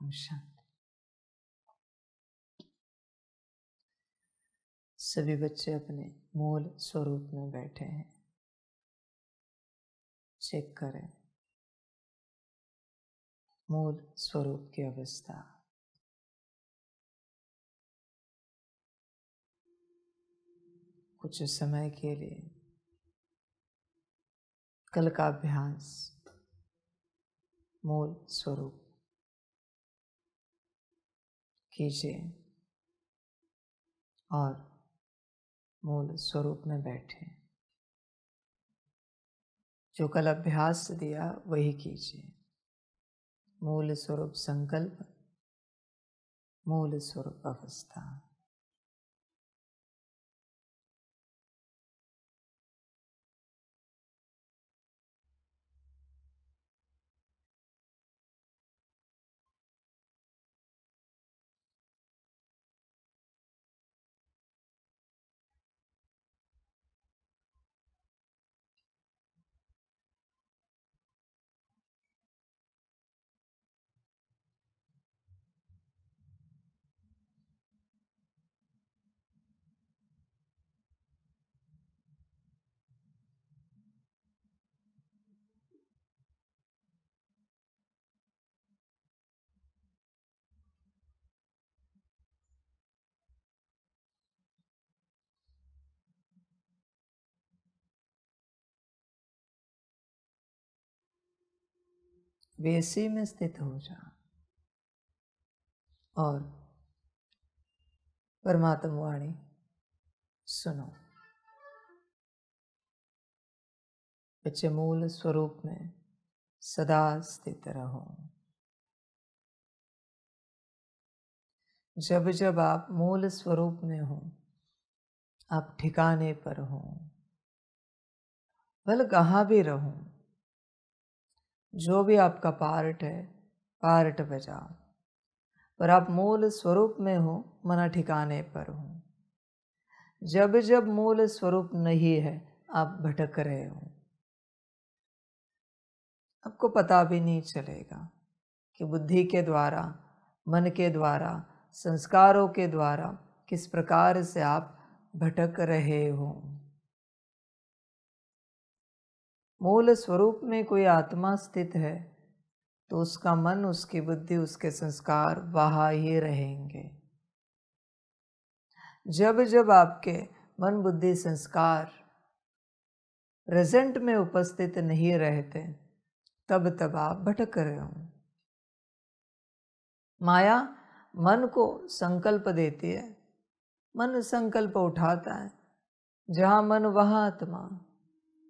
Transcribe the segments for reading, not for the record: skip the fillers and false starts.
ओम शांति। सभी बच्चे अपने मूल स्वरूप में बैठे हैं। चेक करें मूल स्वरूप की अवस्था। कुछ समय के लिए कल का अभ्यास मूल स्वरूप कीजिए और मूल स्वरूप में बैठे। जो कल अभ्यास दिया वही कीजिए। मूल स्वरूप संकल्प, मूल स्वरूप अवस्था। वेसी में स्थित हो जा और परमात्मा वाणी सुनो। बच्चे मूल स्वरूप में सदा स्थित रहो। जब जब आप मूल स्वरूप में हो, आप ठिकाने पर हो, भले कहाँ भी रहो, जो भी आपका पार्ट है पार्ट बजाओ, पर आप मूल स्वरूप में हो, मना ठिकाने पर हो। जब जब मूल स्वरूप नहीं है आप भटक रहे हो। आपको पता भी नहीं चलेगा कि बुद्धि के द्वारा, मन के द्वारा, संस्कारों के द्वारा किस प्रकार से आप भटक रहे हो। मूल स्वरूप में कोई आत्मा स्थित है तो उसका मन, उसकी बुद्धि, उसके संस्कार वहाँ ही रहेंगे। जब जब आपके मन, बुद्धि, संस्कार प्रेजेंट में उपस्थित नहीं रहते तब तब आप भटक रहे हो। माया मन को संकल्प देती है, मन संकल्प उठाता है, जहाँ मन वहाँ आत्मा।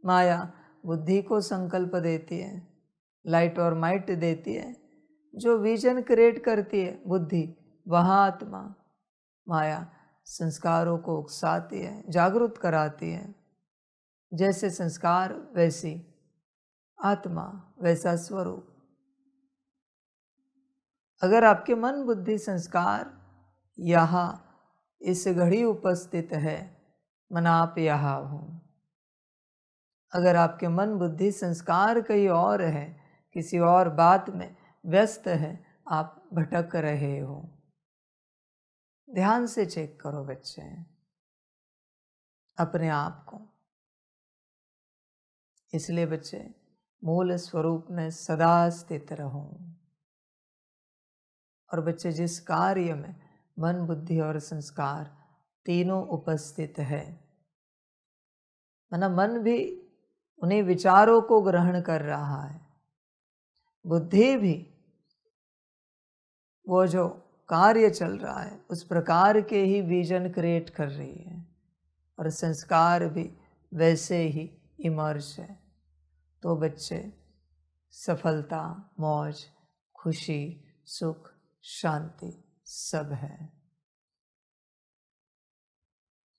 माया बुद्धि को संकल्प देती है, लाइट और माइट देती है, जो विजन क्रिएट करती है बुद्धि, वहाँ आत्मा। माया संस्कारों को उकसाती है, जागृत कराती है। जैसे संस्कार वैसी आत्मा, वैसा स्वरूप। अगर आपके मन, बुद्धि, संस्कार यहाँ इस घड़ी उपस्थित है, मन आप यहाँ हो। अगर आपके मन, बुद्धि, संस्कार कहीं और है, किसी और बात में व्यस्त है, आप भटक रहे हो। ध्यान से चेक करो बच्चे अपने आप को। इसलिए बच्चे मूल स्वरूप में सदा स्थित रहो। और बच्चे जिस कार्य में मन, बुद्धि और संस्कार तीनों उपस्थित है, मन भी उन्हीं विचारों को ग्रहण कर रहा है, बुद्धि भी वो जो कार्य चल रहा है उस प्रकार के ही विजन क्रिएट कर रही है, और संस्कार भी वैसे ही इमर्ज है। तो बच्चे सफलता, मौज, खुशी, सुख, शांति सब है।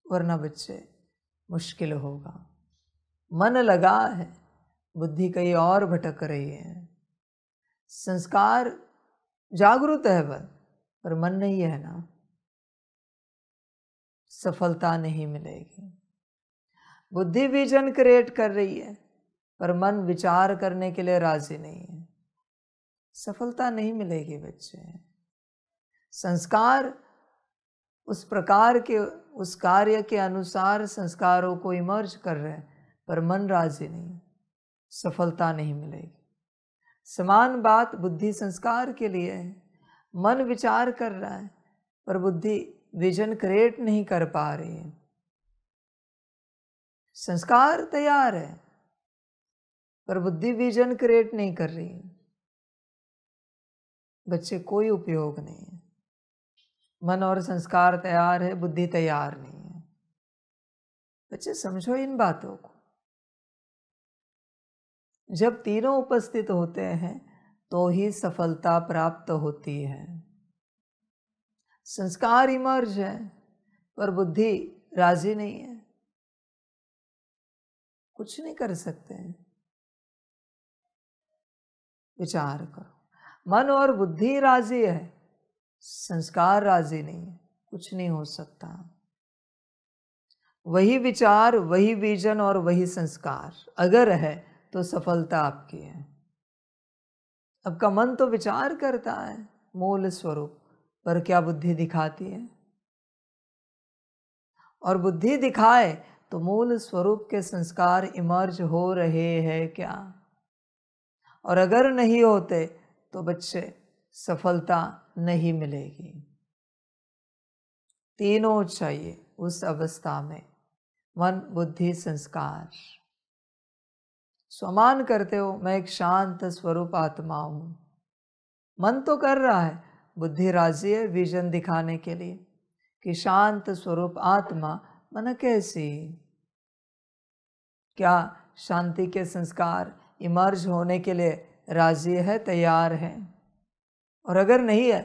वरना बच्चे मुश्किल होगा। मन लगा है, बुद्धि कहीं और भटक रही है। संस्कार जागृत है पर मन नहीं है ना, सफलता नहीं मिलेगी। बुद्धि विजन क्रिएट कर रही है पर मन विचार करने के लिए राजी नहीं है, सफलता नहीं मिलेगी बच्चे। संस्कार उस प्रकार के, उस कार्य के अनुसार संस्कारों को इमर्ज कर रहे हैं, पर मन राजी नहीं, सफलता नहीं मिलेगी। समान बात बुद्धि संस्कार के लिए है। मन विचार कर रहा है पर बुद्धि विजन क्रिएट नहीं कर पा रही है। संस्कार तैयार है पर बुद्धि विजन क्रिएट नहीं कर रही है। बच्चे कोई उपयोग नहीं है। मन और संस्कार तैयार है, बुद्धि तैयार नहीं है। बच्चे समझो इन बातों को। जब तीनों उपस्थित होते हैं तो ही सफलता प्राप्त होती है। संस्कार इमर्ज है पर बुद्धि राजी नहीं है, कुछ नहीं कर सकते हैं। विचार करो, मन और बुद्धि राजी है, संस्कार राजी नहीं है, कुछ नहीं हो सकता। वही विचार, वही विजन और वही संस्कार अगर है तो सफलता आपकी है। आपका मन तो विचार करता है मूल स्वरूप, पर क्या बुद्धि दिखाती है? और बुद्धि दिखाए तो मूल स्वरूप के संस्कार इमर्ज हो रहे हैं क्या? और अगर नहीं होते तो बच्चे सफलता नहीं मिलेगी। तीनों चाहिए उस अवस्था में, मन, बुद्धि, संस्कार। स्वमान करते हो, मैं एक शांत स्वरूप आत्मा हूं। मन तो कर रहा है, बुद्धि राजी है विजन दिखाने के लिए कि शांत स्वरूप आत्मा मन कैसी। क्या शांति के संस्कार इमर्ज होने के लिए राजी है, तैयार है? और अगर नहीं है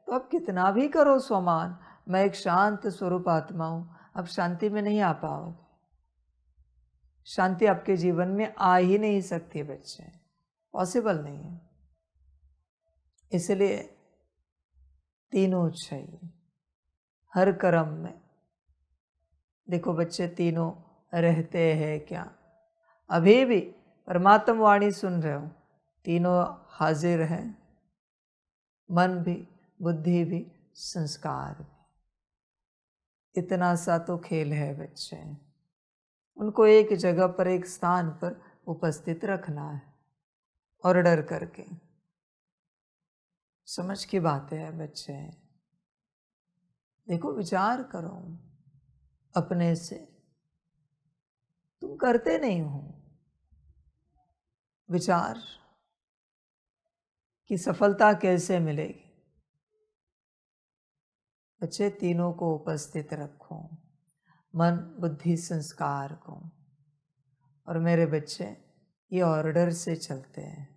तो आप कितना भी करो स्वमान, मैं एक शांत स्वरूप आत्मा हूं, अब शांति में नहीं आ पाओगे। शांति आपके जीवन में आ ही नहीं सकती बच्चे, पॉसिबल नहीं है। इसलिए तीनों चाहिए हर कर्म में। देखो बच्चे, तीनों रहते हैं क्या? अभी भी परमात्मा वाणी सुन रहे हो, तीनों हाजिर हैं, मन भी, बुद्धि भी, संस्कार भी। इतना सा तो खेल है बच्चे, उनको एक जगह पर, एक स्थान पर उपस्थित रखना है ऑर्डर करके। समझ की बातें है बच्चे। देखो, विचार करो अपने से, तुम करते नहीं हो विचार कि सफलता कैसे मिलेगी। बच्चे, तीनों को उपस्थित रखो, मन, बुद्धि, संस्कार को। और मेरे बच्चे, ये ऑर्डर से चलते हैं,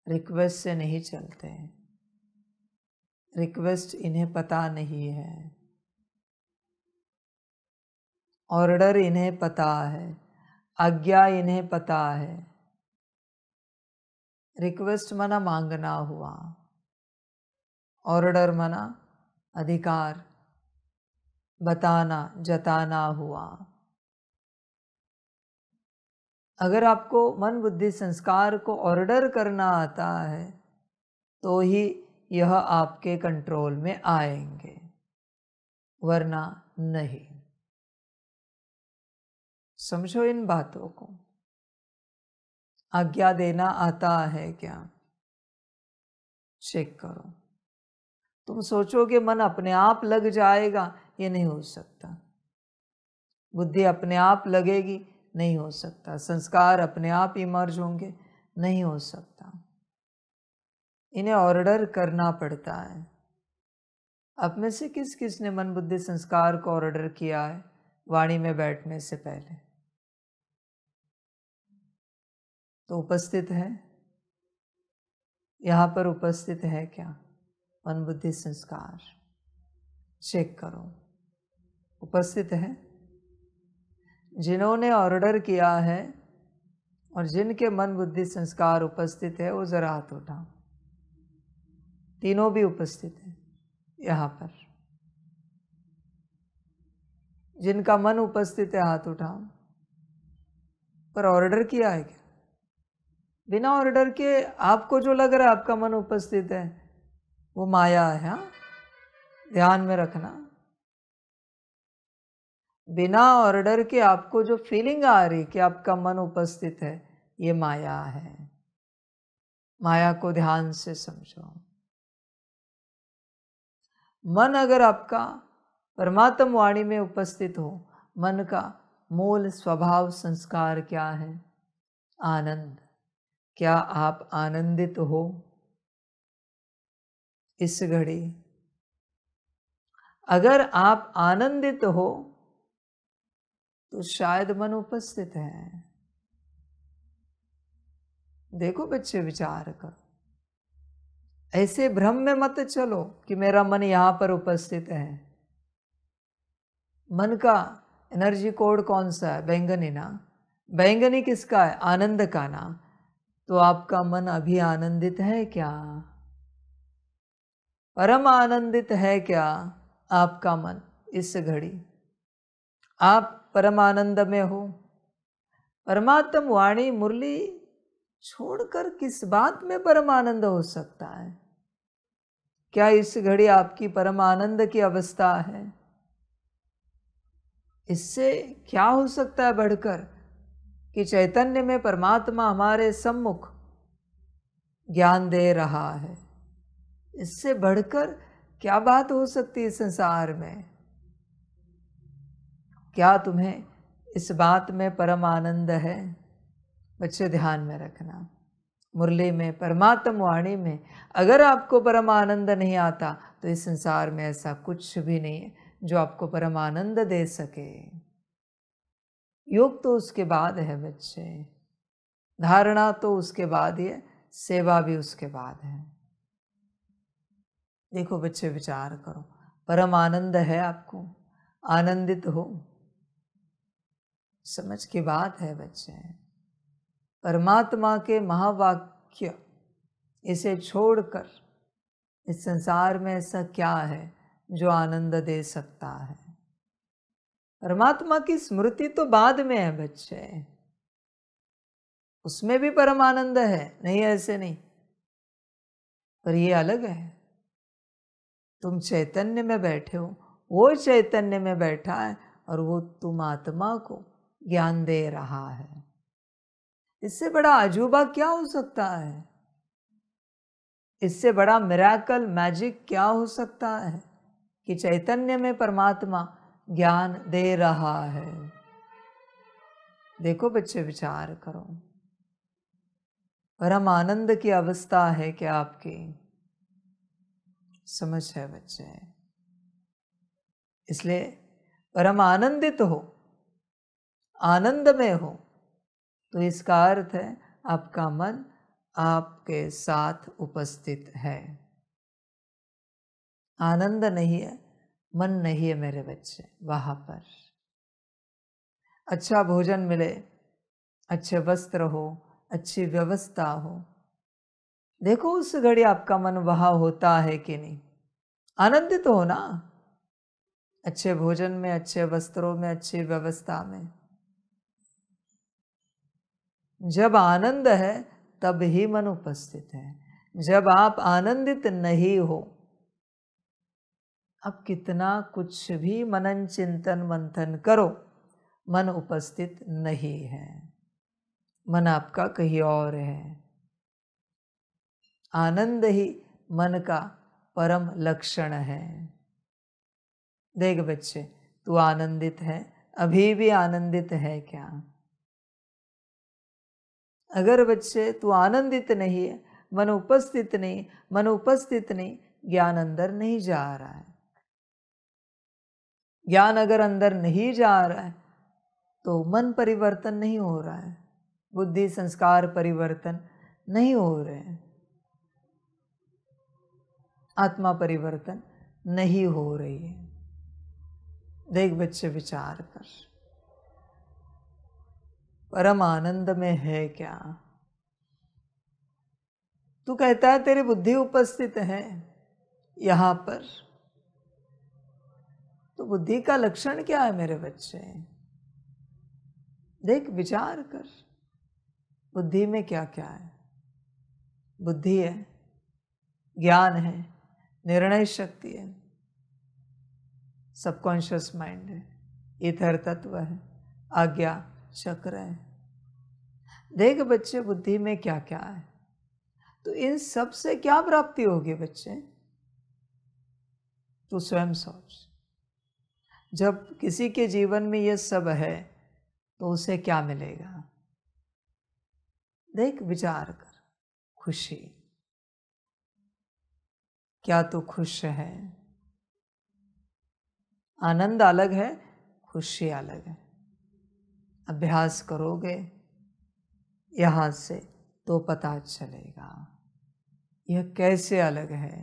रिक्वेस्ट से नहीं चलते हैं। रिक्वेस्ट इन्हें पता नहीं है, ऑर्डर इन्हें पता है, आज्ञा इन्हें पता है। रिक्वेस्ट मना मांगना हुआ, ऑर्डर मना अधिकार, बताना, जताना हुआ। अगर आपको मन, बुद्धि, संस्कार को ऑर्डर करना आता है तो ही यह आपके कंट्रोल में आएंगे, वरना नहीं। समझो इन बातों को। आज्ञा देना आता है क्या? चेक करो। तुम सोचोगे मन अपने आप लग जाएगा, ये नहीं हो सकता। बुद्धि अपने आप लगेगी, नहीं हो सकता। संस्कार अपने आप इमर्ज होंगे, नहीं हो सकता। इन्हें ऑर्डर करना पड़ता है। आप में से किस किस ने मन, बुद्धि, संस्कार को ऑर्डर किया है वाणी में बैठने से पहले? तो उपस्थित है, यहाँ पर उपस्थित है क्या मन, बुद्धि, संस्कार? चेक करो, उपस्थित है। जिन्होंने ऑर्डर किया है और जिनके मन, बुद्धि, संस्कार उपस्थित है, वो जरा हाथ उठाओ। तीनों भी उपस्थित है यहाँ पर। जिनका मन उपस्थित है हाथ उठाओ। पर ऑर्डर किया है क्या? बिना ऑर्डर के आपको जो लग रहा है आपका मन उपस्थित है, वो माया है। हाँ, ध्यान में रखना। बिना ऑर्डर के आपको जो फीलिंग आ रही कि आपका मन उपस्थित है, ये माया है। माया को ध्यान से समझो। मन अगर आपका परमात्म वाणी में उपस्थित हो, मन का मूल स्वभाव संस्कार क्या है? आनंद। क्या आप आनंदित हो इस घड़ी? अगर आप आनंदित हो तो शायद मन उपस्थित है। देखो बच्चे, विचार करो। ऐसे भ्रम में मत चलो कि मेरा मन यहाँ पर उपस्थित है। मन का एनर्जी कोड कौन सा है? बैंगनी ना। बैंगनी किसका है? आनंद का ना। तो आपका मन अभी आनंदित है क्या? परम आनंदित है क्या आपका मन इस घड़ी? आप परम आनंद में हो? परमात्म वाणी मुरली छोड़कर किस बात में परम आनंद हो सकता है? क्या इस घड़ी आपकी परम आनंद की अवस्था है? इससे क्या हो सकता है बढ़कर कि चैतन्य में परमात्मा हमारे सम्मुख ज्ञान दे रहा है? इससे बढ़कर क्या बात हो सकती है संसार में? क्या तुम्हें इस बात में परम आनंद है? बच्चे ध्यान में रखना। मुरली में, परमात्म वाणी में अगर आपको परम आनंद नहीं आता तो इस संसार में ऐसा कुछ भी नहीं है जो आपको परम आनंद दे सके। योग तो उसके बाद है बच्चे, धारणा तो उसके बाद ही है, सेवा भी उसके बाद है। देखो बच्चे, विचार करो। परम आनंद है आपको? आनंदित हो? समझ की बात है बच्चे। परमात्मा के महावाक्य इसे छोड़कर इस संसार में ऐसा क्या है जो आनंद दे सकता है? परमात्मा की स्मृति तो बाद में है बच्चे, उसमें भी परम आनंद है, नहीं ऐसे नहीं, पर ये अलग है। तुम चैतन्य में बैठे हो, वो चैतन्य में बैठा है और वो तुम आत्मा को ज्ञान दे रहा है। इससे बड़ा अजूबा क्या हो सकता है? इससे बड़ा मिराकल, मैजिक क्या हो सकता है कि चैतन्य में परमात्मा ज्ञान दे रहा है? देखो बच्चे, विचार करो। परम आनंद की अवस्था है क्या आपकी? समझ है बच्चे? इसलिए परम आनंदित हो, आनंद में हो, तो इसका अर्थ है आपका मन आपके साथ उपस्थित है। आनंद नहीं है, मन नहीं है मेरे बच्चे वहां पर। अच्छा भोजन मिले, अच्छे वस्त्र हो, अच्छी व्यवस्था हो, देखो उस घड़ी आपका मन वहां होता है कि नहीं? आनंदित हो ना, अच्छे भोजन में, अच्छे वस्त्रों में, अच्छी व्यवस्था में। जब आनंद है तब ही मन उपस्थित है। जब आप आनंदित नहीं हो, अब कितना कुछ भी मनन चिंतन मंथन करो, मन उपस्थित नहीं है। मन आपका कहीं और है। आनंद ही मन का परम लक्षण है। देख बच्चे, तू आनंदित है? अभी भी आनंदित है क्या? अगर बच्चे तू आनंदित नहीं है, मन उपस्थित नहीं, मन उपस्थित नहीं, ज्ञान अंदर नहीं जा रहा है। ज्ञान अगर अंदर नहीं जा रहा है तो मन परिवर्तन नहीं हो रहा है, बुद्धि संस्कार परिवर्तन नहीं हो रहे हैं, आत्मा परिवर्तन नहीं हो रही है। देख बच्चे, विचार कर। परम आनंद में है क्या? तू कहता है तेरी बुद्धि उपस्थित है यहां पर, तो बुद्धि का लक्षण क्या है मेरे बच्चे? देख, विचार कर। बुद्धि में क्या क्या है? बुद्धि है, ज्ञान है, निर्णय शक्ति है, सबकॉन्शियस माइंड है, ईथर तत्व है, आज्ञा चक्र है। देख बच्चे, बुद्धि में क्या क्या है, तो इन सब से क्या प्राप्ति होगी बच्चे? तू स्वयं सोच। जब किसी के जीवन में ये सब है तो उसे क्या मिलेगा? देख, विचार कर। खुशी। क्या तू खुश है? आनंद अलग है, खुशी अलग है। अभ्यास करोगे यहां से तो पता चलेगा यह कैसे अलग है।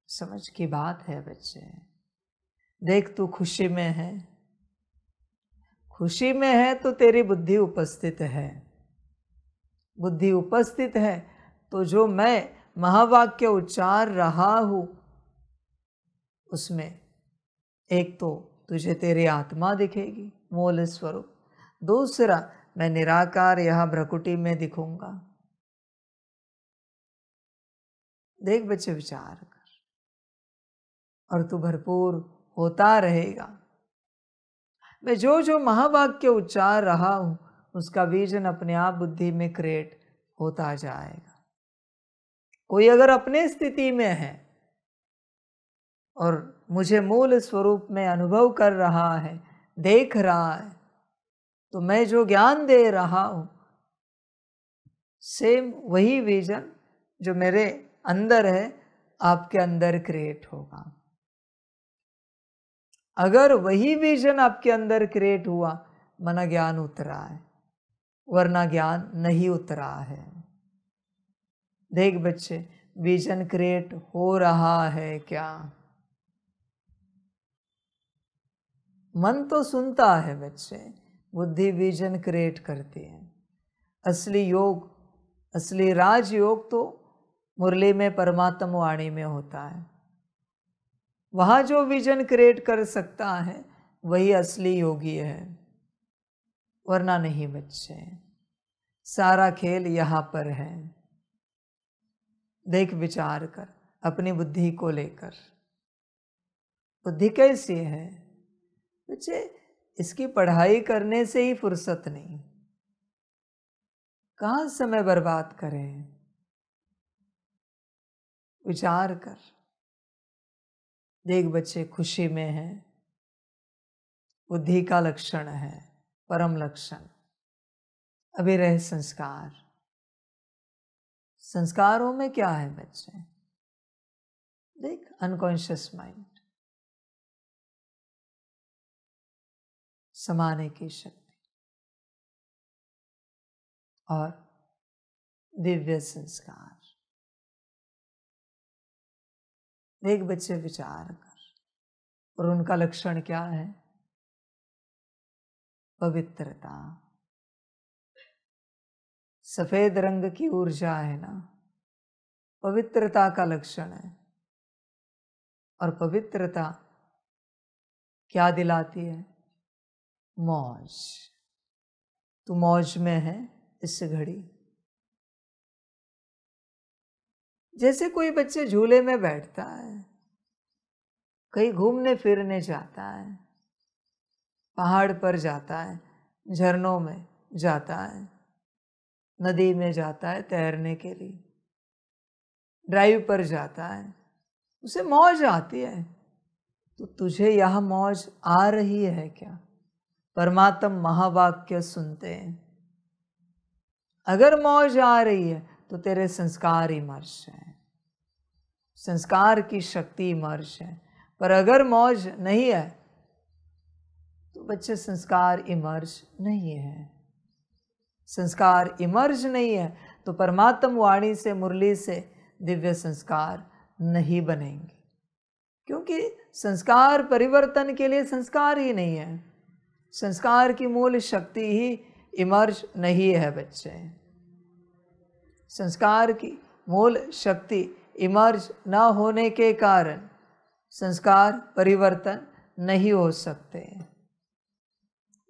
समझ की बात है बच्चे। देख, तू खुशी में है, खुशी में है तो तेरी बुद्धि उपस्थित है। बुद्धि उपस्थित है तो जो मैं महावाक्य उच्चार रहा हूं उसमें एक तो तुझे तेरी आत्मा दिखेगी, मूल स्वरूप। दूसरा, मैं निराकार यहां भ्रकुटी में दिखूंगा। देख बच्चे, विचार कर, और तू भरपूर होता रहेगा। मैं जो जो महावाक्य उच्चार रहा हूं उसका विजन अपने आप बुद्धि में क्रिएट होता जाएगा। कोई अगर अपने स्थिति में है और मुझे मूल स्वरूप में अनुभव कर रहा है, देख रहा है, तो मैं जो ज्ञान दे रहा हूं सेम वही विजन जो मेरे अंदर है आपके अंदर क्रिएट होगा। अगर वही विजन आपके अंदर क्रिएट हुआ, मना ज्ञान उतरा है, वरना ज्ञान नहीं उतरा है। देख बच्चे, विजन क्रिएट हो रहा है क्या? मन तो सुनता है बच्चे, बुद्धि विजन क्रिएट करती है। असली योग, असली राजयोग तो मुरली में परमात्म वाणी में होता है। वहां जो विजन क्रिएट कर सकता है वही असली योगी है, वरना नहीं बच्चे। सारा खेल यहां पर है। देख, विचार कर अपनी बुद्धि को लेकर। बुद्धि कैसी है बच्चे? इसकी पढ़ाई करने से ही फुर्सत नहीं, कहां समय बर्बाद करें? विचार कर। देख बच्चे, खुशी में है, बुद्धि का लक्षण है, परम लक्षण। अभिरह संस्कार। संस्कारों में क्या है बच्चे? देख, अनकॉन्शियस माइंड, समाने की शक्ति और दिव्य संस्कार। देख बच्चे, विचार कर। और उनका लक्षण क्या है? पवित्रता। सफेद रंग की ऊर्जा है ना, पवित्रता का लक्षण है। और पवित्रता क्या दिलाती है? मौज। तू मौज में है इस घड़ी। जैसे कोई बच्चे झूले में बैठता है, कहीं घूमने फिरने जाता है, पहाड़ पर जाता है, झरनों में जाता है, नदी में जाता है तैरने के लिए, ड्राइव पर जाता है, उसे मौज आती है। तो तुझे यह मौज आ रही है क्या? परमात्म महावाक्य सुनते हैं। अगर मौज आ रही है तो तेरे संस्कार इमर्श है, संस्कार की शक्ति इमर्श है। पर अगर मौज नहीं है तो बच्चे संस्कार इमर्ज नहीं है। संस्कार इमर्ज नहीं है तो परमात्म वाणी से, मुरली से दिव्य संस्कार नहीं बनेंगे, क्योंकि संस्कार परिवर्तन के लिए संस्कार ही नहीं है। संस्कार की मूल शक्ति ही इमर्ज नहीं है बच्चे। संस्कार की मूल शक्ति इमर्ज न होने के कारण संस्कार परिवर्तन नहीं हो सकते।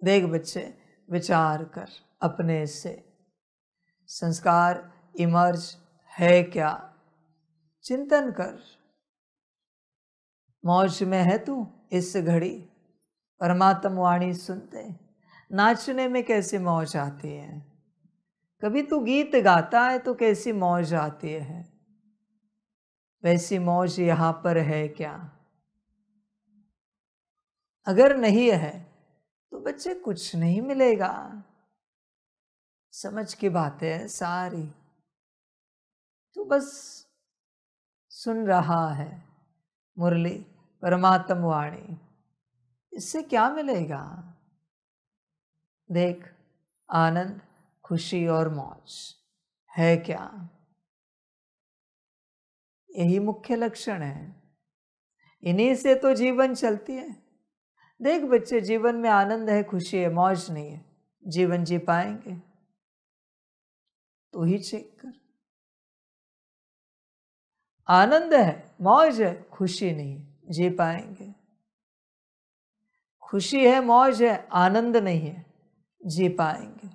देख बच्चे, विचार कर अपने से, संस्कार इमर्ज है क्या? चिंतन कर, मौज में है तू इस घड़ी, परमात्म वाणी सुनते नाचने में कैसी मौज आती है। कभी तू गीत गाता है तो कैसी मौज आती है, वैसी मौज यहाँ पर है क्या? अगर नहीं है तो बच्चे कुछ नहीं मिलेगा। समझ की बातें हैं सारी, तू बस सुन रहा है मुरली परमात्म वाणी, इससे क्या मिलेगा? देख, आनंद, खुशी और मौज है क्या? यही मुख्य लक्षण है, इन्हीं से तो जीवन चलती है। देख बच्चे, जीवन में आनंद है, खुशी है, मौज नहीं है, जीवन जी पाएंगे? तो ही चेक कर। आनंद है, मौज है, खुशी नहीं है, जी पाएंगे? खुशी है, मौज है, आनंद नहीं है, जी पाएंगे?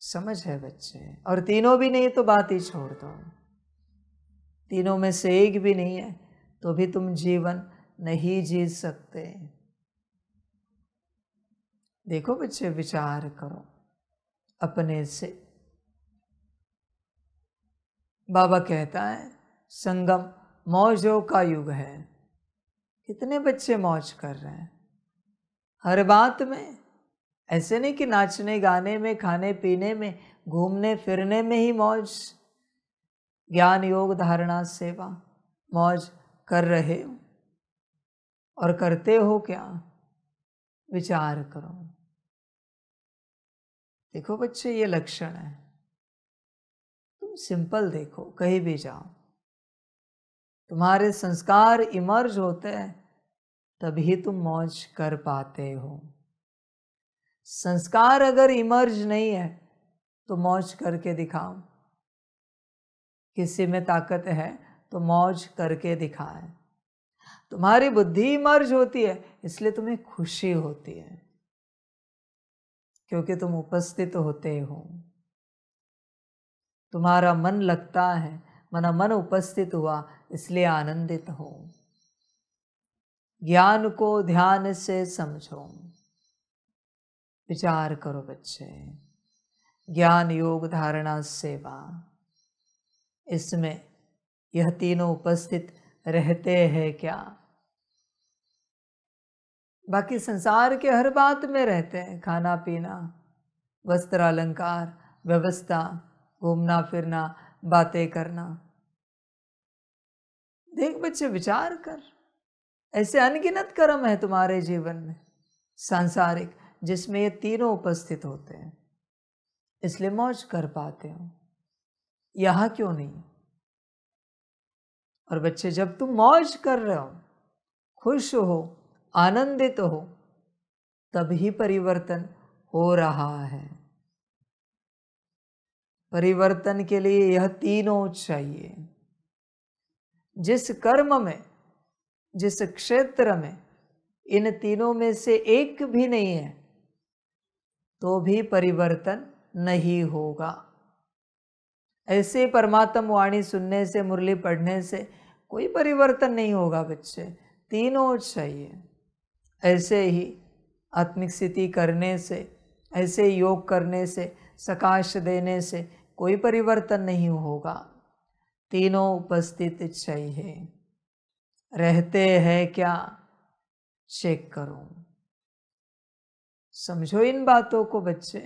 समझ है बच्चे? और तीनों भी नहीं तो बात ही छोड़ दो। तीनों में से एक भी नहीं है तो भी तुम जीवन नहीं जी सकते। देखो बच्चे, विचार करो अपने से। बाबा कहता है संगम मौजों का युग है। कितने बच्चे मौज कर रहे हैं हर बात में। ऐसे नहीं कि नाचने गाने में, खाने पीने में, घूमने फिरने में ही मौज। ज्ञान योग धारणा सेवा मौज कर रहे हो और करते हो क्या? विचार करो। देखो बच्चे, ये लक्षण है। तुम सिंपल देखो, कहीं भी जाओ, तुम्हारे संस्कार इमर्ज होते हैं तभी तुम मौज कर पाते हो। संस्कार अगर इमर्ज नहीं है तो मौज करके दिखाओ। किसी में ताकत है तो मौज करके दिखाए। तुम्हारी बुद्धि इमर्ज होती है इसलिए तुम्हें खुशी होती है, क्योंकि तुम उपस्थित होते हो। तुम्हारा मन लगता है, मन उपस्थित हुआ इसलिए आनंदित हो। ज्ञान को ध्यान से समझो। विचार करो बच्चे, ज्ञान योग धारणा सेवा, इसमें यह तीनों उपस्थित रहते हैं क्या? बाकी संसार के हर बात में रहते हैं, खाना पीना, वस्त्र अलंकार, व्यवस्था, घूमना फिरना, बातें करना। देख बच्चे, विचार कर, ऐसे अनगिनत कर्म है तुम्हारे जीवन में सांसारिक, जिसमें ये तीनों उपस्थित होते हैं, इसलिए मौज कर पाते हो। यहाँ क्यों नहीं? और बच्चे, जब तुम मौज कर रहे हो, खुश हो, आनंदित हो, तभी परिवर्तन हो रहा है। परिवर्तन के लिए यह तीनों चाहिए। जिस कर्म में, जिस क्षेत्र में इन तीनों में से एक भी नहीं है तो भी परिवर्तन नहीं होगा। ऐसे परमात्म वाणी सुनने से, मुरली पढ़ने से कोई परिवर्तन नहीं होगा बच्चे, तीनों चाहिए। ऐसे ही आत्मिक स्थिति करने से, ऐसे योग करने से, सकाश देने से कोई परिवर्तन नहीं होगा। तीनों उपस्थित चाहिए। रहते हैं क्या? चेक करो। समझो इन बातों को बच्चे।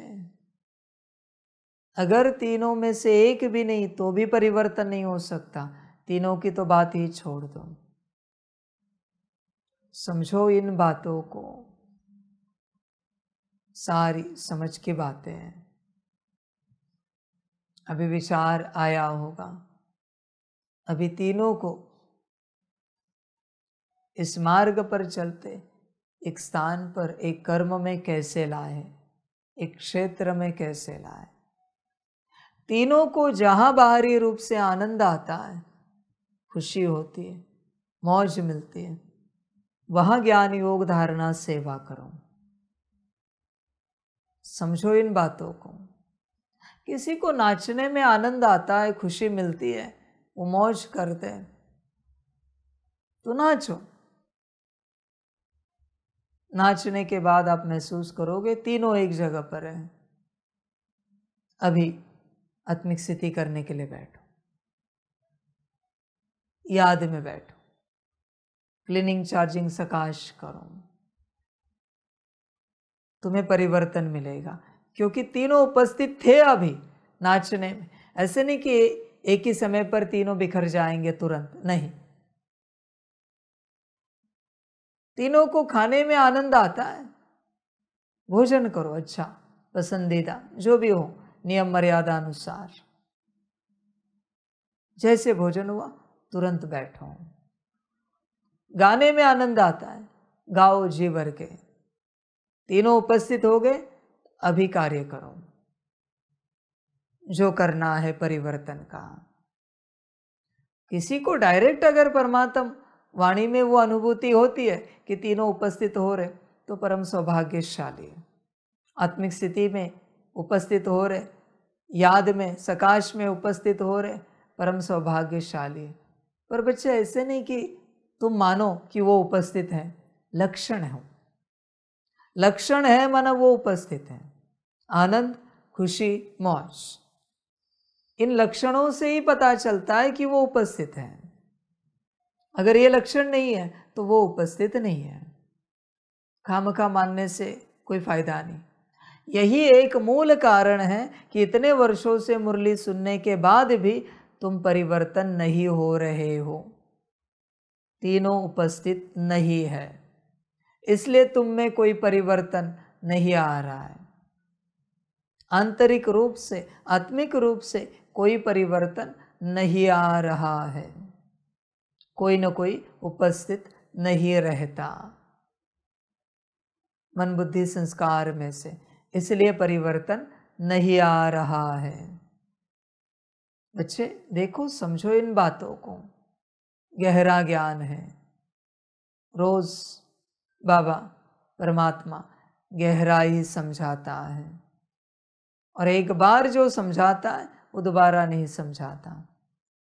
अगर तीनों में से एक भी नहीं तो भी परिवर्तन नहीं हो सकता, तीनों की तो बात ही छोड़ दो। समझो इन बातों को, सारी समझ की बातें हैं। अभी विचार आया होगा, अभी तीनों को इस मार्ग पर चलते एक स्थान पर, एक कर्म में कैसे लाए, एक क्षेत्र में कैसे लाए। तीनों को जहां बाहरी रूप से आनंद आता है, खुशी होती है, मौज मिलती है, वहां ज्ञान योग धारणा सेवा करो। समझो इन बातों को। किसी को नाचने में आनंद आता है, खुशी मिलती है, वो मौज करते हैं, तो नाचो। नाचने के बाद आप महसूस करोगे तीनों एक जगह पर है। अभी आत्मिक स्थिति करने के लिए बैठो, याद में बैठो, क्लीनिंग चार्जिंग सकाश करो, तुम्हें परिवर्तन मिलेगा, क्योंकि तीनों उपस्थित थे अभी नाचने में। ऐसे नहीं कि एक ही समय पर तीनों बिखर जाएंगे तुरंत, नहीं। तीनों को खाने में आनंद आता है, भोजन करो अच्छा, पसंदीदा जो भी हो, नियम मर्यादा अनुसार। जैसे भोजन हुआ तुरंत बैठो। गाने में आनंद आता है, गाओ जी भर के। तीनों उपस्थित हो गए, अभी कार्य करो जो करना है परिवर्तन का। किसी को डायरेक्ट अगर परमात्मा वाणी में वो अनुभूति होती है कि तीनों उपस्थित हो रहे, तो परम सौभाग्यशाली है। आत्मिक स्थिति में उपस्थित हो रहे, याद में सकाश में उपस्थित हो रहे, परम सौभाग्यशाली है। पर बच्चे ऐसे नहीं कि तुम मानो कि वो उपस्थित हैं, लक्षण है, लक्षण है माना वो उपस्थित है। आनंद, खुशी, मौज, इन लक्षणों से ही पता चलता है कि वो उपस्थित है। अगर ये लक्षण नहीं है तो वो उपस्थित नहीं है। खामखा मानने से कोई फायदा नहीं। यही एक मूल कारण है कि इतने वर्षों से मुरली सुनने के बाद भी तुम परिवर्तन नहीं हो रहे हो। तीनों उपस्थित नहीं है, इसलिए तुम में कोई परिवर्तन नहीं आ रहा है। आंतरिक रूप से, आत्मिक रूप से कोई परिवर्तन नहीं आ रहा है। कोई न कोई उपस्थित नहीं रहता मन बुद्धि संस्कार में से, इसलिए परिवर्तन नहीं आ रहा है। बच्चे देखो, समझो इन बातों को, गहरा ज्ञान है। रोज बाबा परमात्मा गहराई समझाता है, और एक बार जो समझाता है वो दोबारा नहीं समझाता।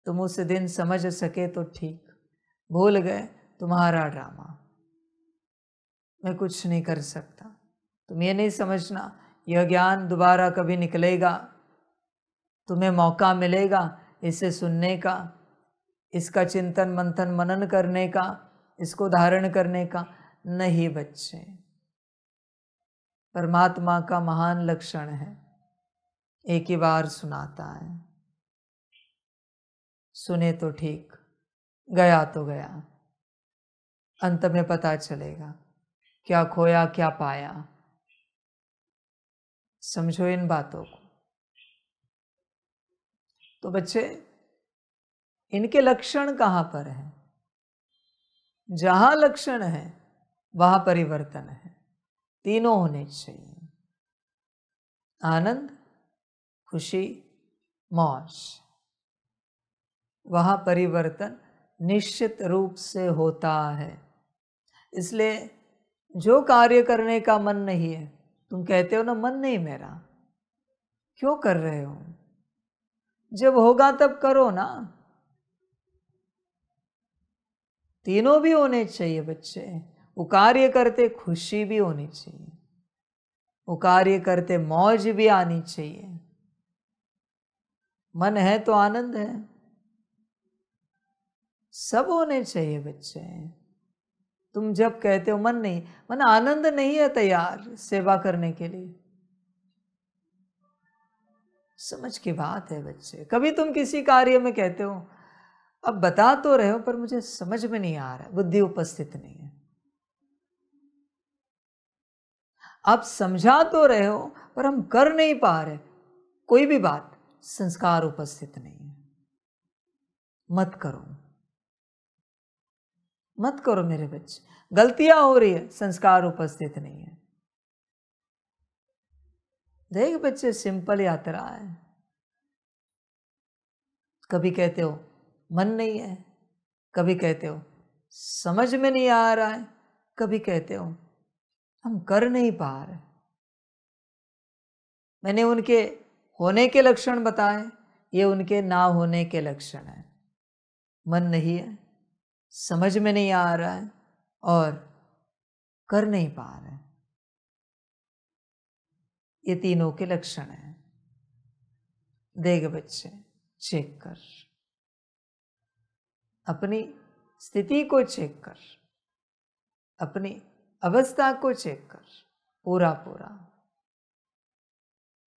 तुम उस दिन समझ सके तो ठीक, भूल गए तुम्हारा ड्रामा, मैं कुछ नहीं कर सकता। तुम ये नहीं समझना यह ज्ञान दोबारा कभी निकलेगा, तुम्हें मौका मिलेगा इसे सुनने का, इसका चिंतन मंथन मनन करने का, इसको धारण करने का। नहीं बच्चे, परमात्मा का महान लक्षण है, एक ही बार सुनाता है। सुने तो ठीक, गया तो गया, अंत में पता चलेगा क्या खोया क्या पाया। समझो इन बातों को। तो बच्चे, इनके लक्षण कहाँ पर हैं? जहां लक्षण है वहां परिवर्तन है। तीनों होने चाहिए, आनंद, खुशी, मौज। वहां परिवर्तन निश्चित रूप से होता है। इसलिए जो कार्य करने का मन नहीं है, तुम कहते हो ना मन नहीं मेरा, क्यों कर रहे हो? जब होगा तब करो ना। तीनों भी होने चाहिए बच्चे। वो कार्य करते खुशी भी होनी चाहिए, वो कार्य करते मौज भी आनी चाहिए। मन है तो आनंद है, सब होने चाहिए बच्चे। तुम जब कहते हो मन नहीं, मन आनंद नहीं है तैयार सेवा करने के लिए, समझ की बात है बच्चे। कभी तुम किसी कार्य में कहते हो अब बता तो रहे हो पर मुझे समझ में नहीं आ रहा, बुद्धि उपस्थित नहीं है। आप समझा तो रहे हो पर हम कर नहीं पा रहे, कोई भी बात, संस्कार उपस्थित नहीं है। मत करो, मत करो मेरे बच्चे। गलतियां हो रही है, संस्कार उपस्थित नहीं है। देख बच्चे, सिंपल यात्रा है। कभी कहते हो मन नहीं है, कभी कहते हो समझ में नहीं आ रहा है, कभी कहते हो हम कर नहीं पा रहे। मैंने उनके होने के लक्षण बताए, ये उनके ना होने के लक्षण हैं। मन नहीं है, समझ में नहीं आ रहा है और कर नहीं पा रहे, ये तीनों के लक्षण हैं। देख बच्चे, चेक कर, अपनी स्थिति को चेक कर, अपनी अवस्था को चेक कर, पूरा पूरा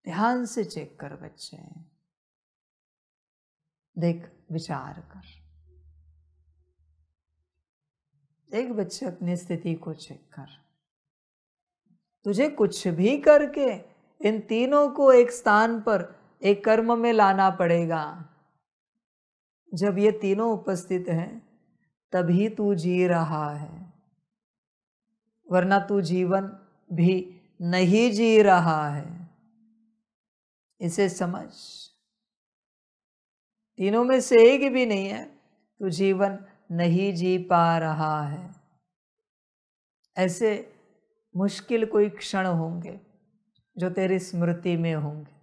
ध्यान से चेक कर बच्चे। देख, विचार कर, देख बच्चे, अपनी स्थिति को चेक कर। तुझे कुछ भी करके इन तीनों को एक स्थान पर, एक कर्म में लाना पड़ेगा। जब ये तीनों उपस्थित हैं तभी तू जी रहा है, वरना तू जीवन भी नहीं जी रहा है। इसे समझ, तीनों में से एक भी नहीं है, तू जीवन नहीं जी पा रहा है। ऐसे मुश्किल कोई क्षण होंगे जो तेरी स्मृति में होंगे।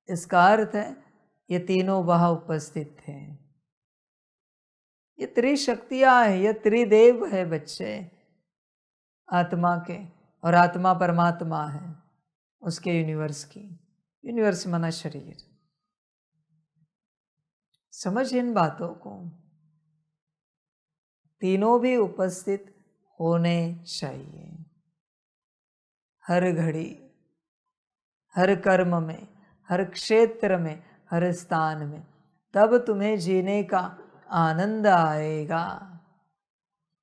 इसका अर्थ है ये तीनों वहाँ उपस्थित थे। ये त्रिशक्तियाँ है, ये त्रिदेव है बच्चे, आत्मा के, और आत्मा परमात्मा है उसके यूनिवर्स की। यूनिवर्स माना शरीर। समझ इन बातों को, तीनों भी उपस्थित होने चाहिए हर घड़ी, हर कर्म में, हर क्षेत्र में, हर स्थान में। तब तुम्हें जीने का आनंद आएगा,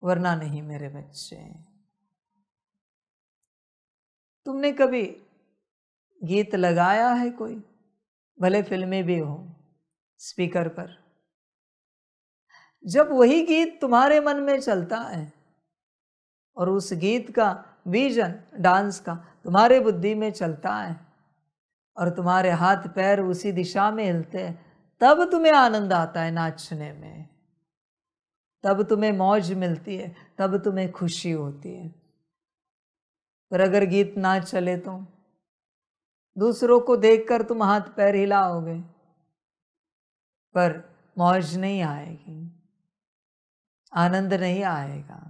वरना नहीं मेरे बच्चे। तुमने कभी गीत लगाया है कोई, भले फिल्में भी हो, स्पीकर पर? जब वही गीत तुम्हारे मन में चलता है और उस गीत का विजन, डांस का तुम्हारे बुद्धि में चलता है और तुम्हारे हाथ पैर उसी दिशा में हिलते हैं, तब तुम्हें आनंद आता है नाचने में, तब तुम्हें मौज मिलती है, तब तुम्हें खुशी होती है। पर अगर गीत ना चले तो दूसरों को देखकर तुम हाथ पैर हिलाओगे, पर मौज नहीं आएगी, आनंद नहीं आएगा।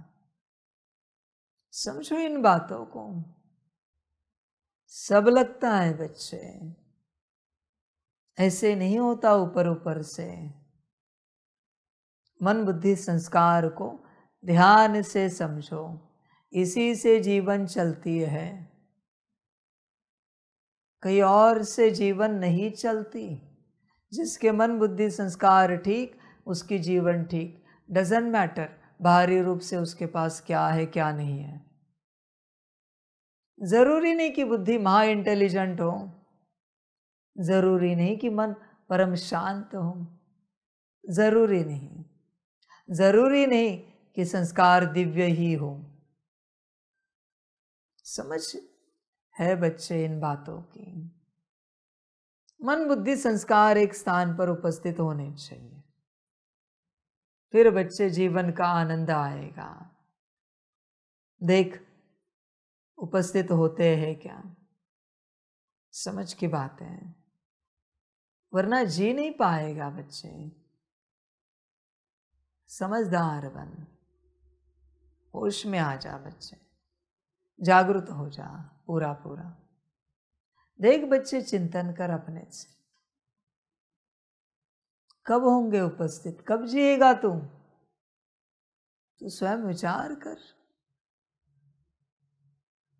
समझो इन बातों को। सब लगता है बच्चे, ऐसे नहीं होता ऊपर ऊपर से। मन बुद्धि संस्कार को ध्यान से समझो, इसी से जीवन चलती है, कहीं और से जीवन नहीं चलती। जिसके मन बुद्धि संस्कार ठीक, उसकी जीवन ठीक। डजंट मैटर बाहरी रूप से उसके पास क्या है क्या नहीं है। जरूरी नहीं कि बुद्धि महा इंटेलिजेंट हो, जरूरी नहीं कि मन परम शांत हो, जरूरी नहीं, जरूरी नहीं कि संस्कार दिव्य ही हो। समझ है बच्चे इन बातों की। मन बुद्धि संस्कार एक स्थान पर उपस्थित होने चाहिए, फिर बच्चे जीवन का आनंद आएगा। देख, उपस्थित होते हैं क्या, समझ की बात है, वरना जी नहीं पाएगा बच्चे। समझदार बन, होश में आ जा बच्चे, जागृत हो जा पूरा पूरा। देख बच्चे, चिंतन कर अपने से, कब होंगे उपस्थित, कब जिएगा तू? तू स्वयं विचार कर।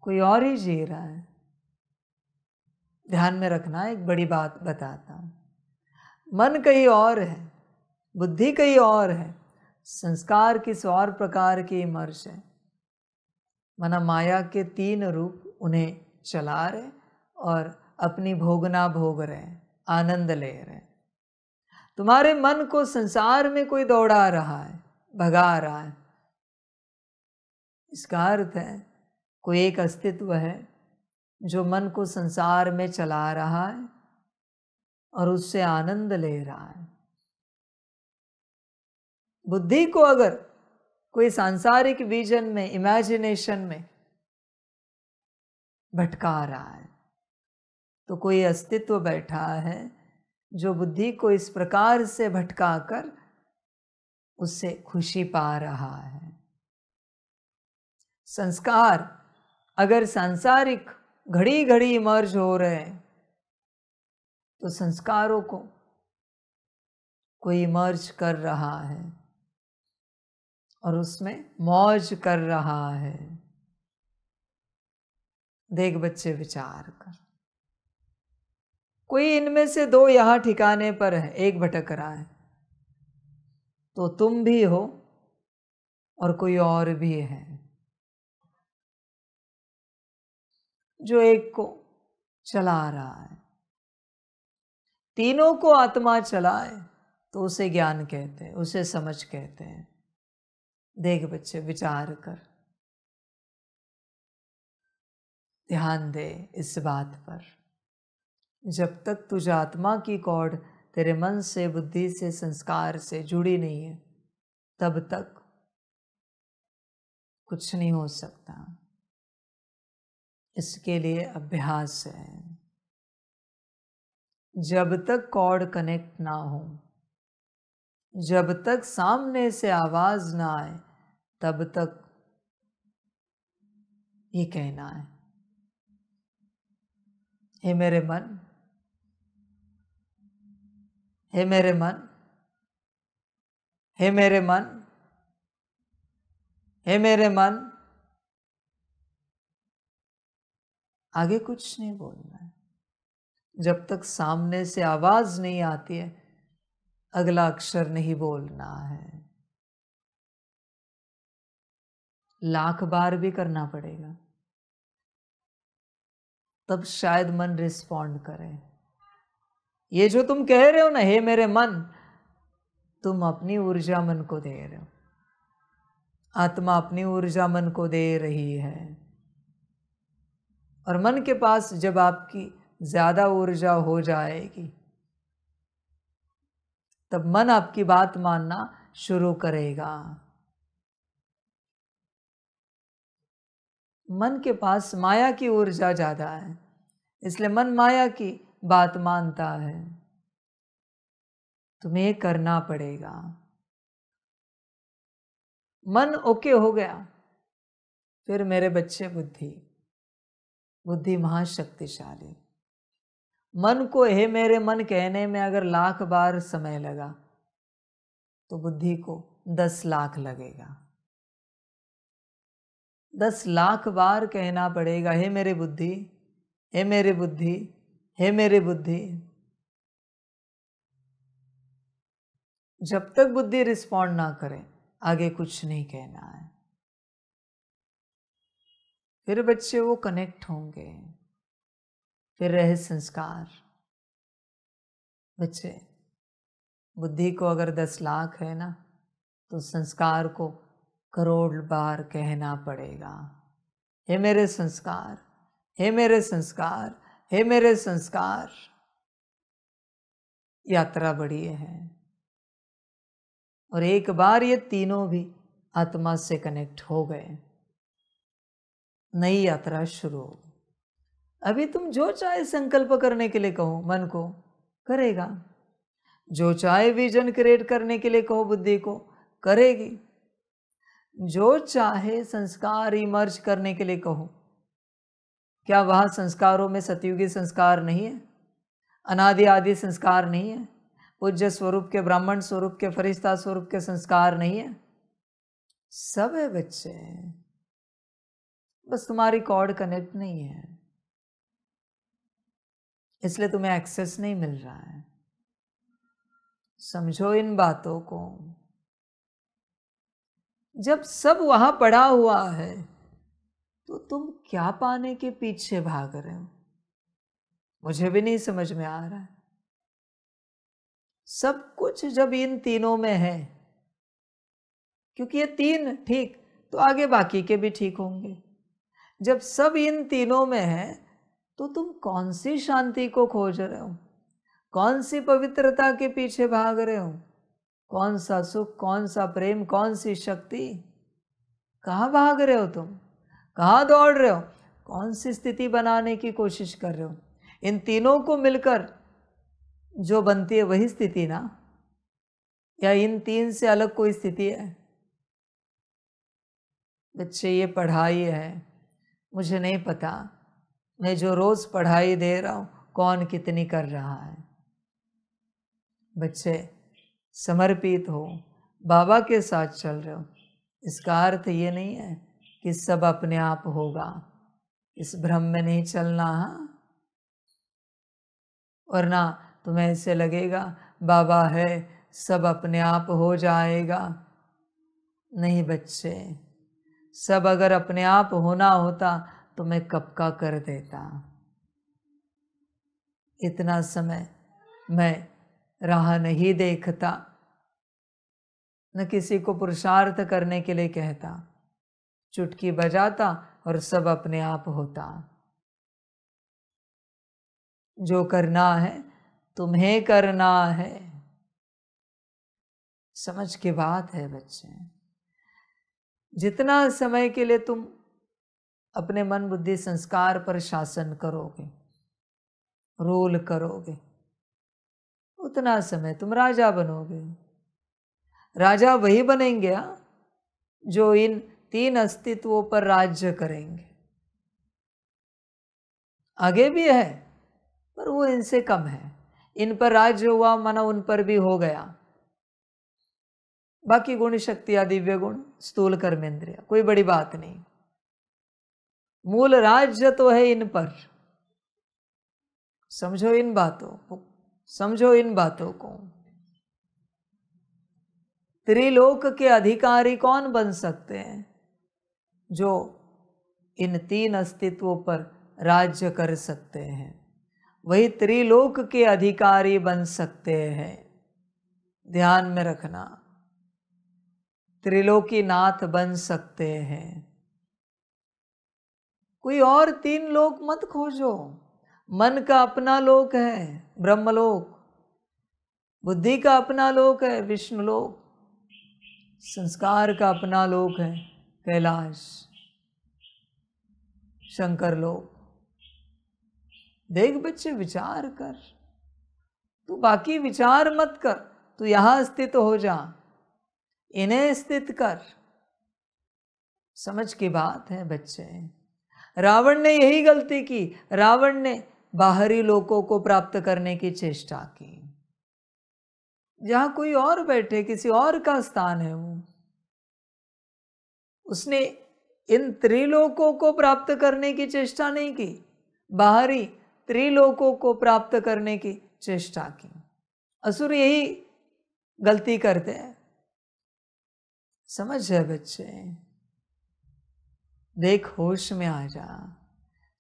कोई और ही जी रहा है। ध्यान में रखना, एक बड़ी बात बताता हूं। मन कहीं और है, बुद्धि कहीं और है, संस्कार किस और प्रकार की इमर्श है। मना माया के तीन रूप उन्हें चला रहे और अपनी भोगना भोग रहे, आनंद ले रहे। तुम्हारे मन को संसार में कोई दौड़ा रहा है, भगा रहा है। इसका अर्थ है कोई एक अस्तित्व है जो मन को संसार में चला रहा है और उससे आनंद ले रहा है। बुद्धि को अगर कोई सांसारिक विजन में, इमेजिनेशन में भटका रहा है, तो कोई अस्तित्व बैठा है जो बुद्धि को इस प्रकार से भटकाकर उससे खुशी पा रहा है। संस्कार अगर सांसारिक घड़ी घड़ी इमर्ज हो रहे हैं तो संस्कारों को कोई इमर्ज कर रहा है और उसमें मौज कर रहा है। देख बच्चे विचार कर, कोई इनमें से दो यहां ठिकाने पर है, एक भटक रहा है, तो तुम भी हो और कोई और भी है जो एक को चला रहा है। तीनों को आत्मा चलाए तो उसे ज्ञान कहते हैं, उसे समझ कहते हैं। देख बच्चे विचार कर, ध्यान दे इस बात पर। जब तक तुझ आत्मा की कौड़ तेरे मन से, बुद्धि से, संस्कार से जुड़ी नहीं है, तब तक कुछ नहीं हो सकता। इसके लिए अभ्यास है। जब तक कॉर्ड कनेक्ट ना हो, जब तक सामने से आवाज ना आए, तब तक ये कहना है, हे मेरे मन, हे मेरे मन, हे मेरे मन, हे मेरे मन। आगे कुछ नहीं बोलना है। जब तक सामने से आवाज नहीं आती है, अगला अक्षर नहीं बोलना है। लाख बार भी करना पड़ेगा, तब शायद मन रिस्पॉन्ड करे। ये जो तुम कह रहे हो ना, हे मेरे मन, तुम अपनी ऊर्जा मन को दे रहे हो। आत्मा अपनी ऊर्जा मन को दे रही है। और मन के पास जब आपकी ज्यादा ऊर्जा हो जाएगी, तब मन आपकी बात मानना शुरू करेगा। मन के पास माया की ऊर्जा ज्यादा है, इसलिए मन माया की बात मानता है। तुम्हें करना पड़ेगा। मन ओके हो गया, फिर मेरे बच्चे बुद्धि महाशक्तिशाली। मन को हे मेरे मन कहने में अगर लाख बार समय लगा, तो बुद्धि को 10 लाख लगेगा। 10 लाख बार कहना पड़ेगा, हे मेरे बुद्धि, हे मेरे बुद्धि, हे मेरे बुद्धि। जब तक बुद्धि रिस्पॉन्ड ना करे, आगे कुछ नहीं कहना है। फिर बच्चे वो कनेक्ट होंगे, फिर रहे संस्कार। बच्चे, बुद्धि को अगर 10 लाख है ना, तो संस्कार को करोड़ बार कहना पड़ेगा। हे मेरे संस्कार, हे मेरे संस्कार, हे मेरे संस्कार। यात्रा बड़ी है, और एक बार ये तीनों भी आत्मा से कनेक्ट हो गए, नई यात्रा शुरू हो। अभी तुम जो चाहे संकल्प करने के लिए कहो मन को, करेगा। जो चाहे विजन क्रिएट करने के लिए कहो बुद्धि को, करेगी। जो चाहे संस्कार इमर्ज करने के लिए कहो, क्या वहां संस्कारों में सतयुगी संस्कार नहीं है? अनादि आदि संस्कार नहीं है? पूज्य स्वरूप के, ब्राह्मण स्वरूप के, फरिश्ता स्वरूप के संस्कार नहीं है? सब है बच्चे, बस तुम्हारी कॉर्ड कनेक्ट नहीं है, इसलिए तुम्हें एक्सेस नहीं मिल रहा है। समझो इन बातों को। जब सब वहां पड़ा हुआ है, तो तुम क्या पाने के पीछे भाग रहे हो? मुझे भी नहीं समझ में आ रहा है। सब कुछ जब इन तीनों में है, क्योंकि ये तीन ठीक, तो आगे बाकी के भी ठीक होंगे। जब सब इन तीनों में है, तो तुम कौन सी शांति को खोज रहे हो? कौन सी पवित्रता के पीछे भाग रहे हो? कौन सा सुख, कौन सा प्रेम, कौन सी शक्ति? कहाँ भाग रहे हो तुम? कहाँ दौड़ रहे हो? कौन सी स्थिति बनाने की कोशिश कर रहे हो? इन तीनों को मिलकर जो बनती है वही स्थिति ना, या इन तीन से अलग कोई स्थिति है? बच्चे ये पढ़ाई है, मुझे नहीं पता मैं जो रोज पढ़ाई दे रहा हूं कौन कितनी कर रहा है। बच्चे समर्पित हो, बाबा के साथ चल रहे हो, इसका अर्थ ये नहीं है कि सब अपने आप होगा। इस भ्रम में नहीं चलना। वरना तुम्हें ऐसे लगेगा बाबा है सब अपने आप हो जाएगा। नहीं बच्चे, सब अगर अपने आप होना होता तो मैं कब का कर देता। इतना समय मैं राह नहीं देखता, न किसी को पुरुषार्थ करने के लिए कहता, चुटकी बजाता और सब अपने आप होता। जो करना है तुम्हें करना है। समझ की बात है बच्चे। जितना समय के लिए तुम अपने मन बुद्धि संस्कार पर शासन करोगे, रूल करोगे, उतना समय तुम राजा बनोगे। राजा वही बनेंगे जो इन तीन अस्तित्वों पर राज्य करेंगे। आगे भी है पर वो इनसे कम है। इन पर राज्य हुआ माना उन पर भी हो गया। बाकी गुण शक्ति दिव्य गुण स्थूल कर्मेंद्रिय कोई बड़ी बात नहीं। मूल राज्य तो है इन पर। समझो इन बातों को, समझो इन बातों को। त्रिलोक के अधिकारी कौन बन सकते हैं? जो इन तीन अस्तित्वों पर राज्य कर सकते हैं, वही त्रिलोक के अधिकारी बन सकते हैं। ध्यान में रखना, त्रिलोकी नाथ बन सकते हैं। कोई और तीन लोक मत खोजो। मन का अपना लोक है ब्रह्मलोक, बुद्धि का अपना लोक है विष्णुलोक, संस्कार का अपना लोक है कैलाश शंकर लोक। देख बच्चे, विचार कर। तू बाकी विचार मत कर, तू यहां स्थित हो जा, इन्हें स्थित कर। समझ की बात है बच्चे। रावण ने यही गलती की। रावण ने बाहरी लोकों को प्राप्त करने की चेष्टा की। जहां कोई और बैठे, किसी और का स्थान है वो। उसने इन त्रिलोकों को प्राप्त करने की चेष्टा नहीं की, बाहरी त्रिलोकों को प्राप्त करने की चेष्टा की। असुर यही गलती करते हैं। समझ है बच्चे। देख, होश में आ जा।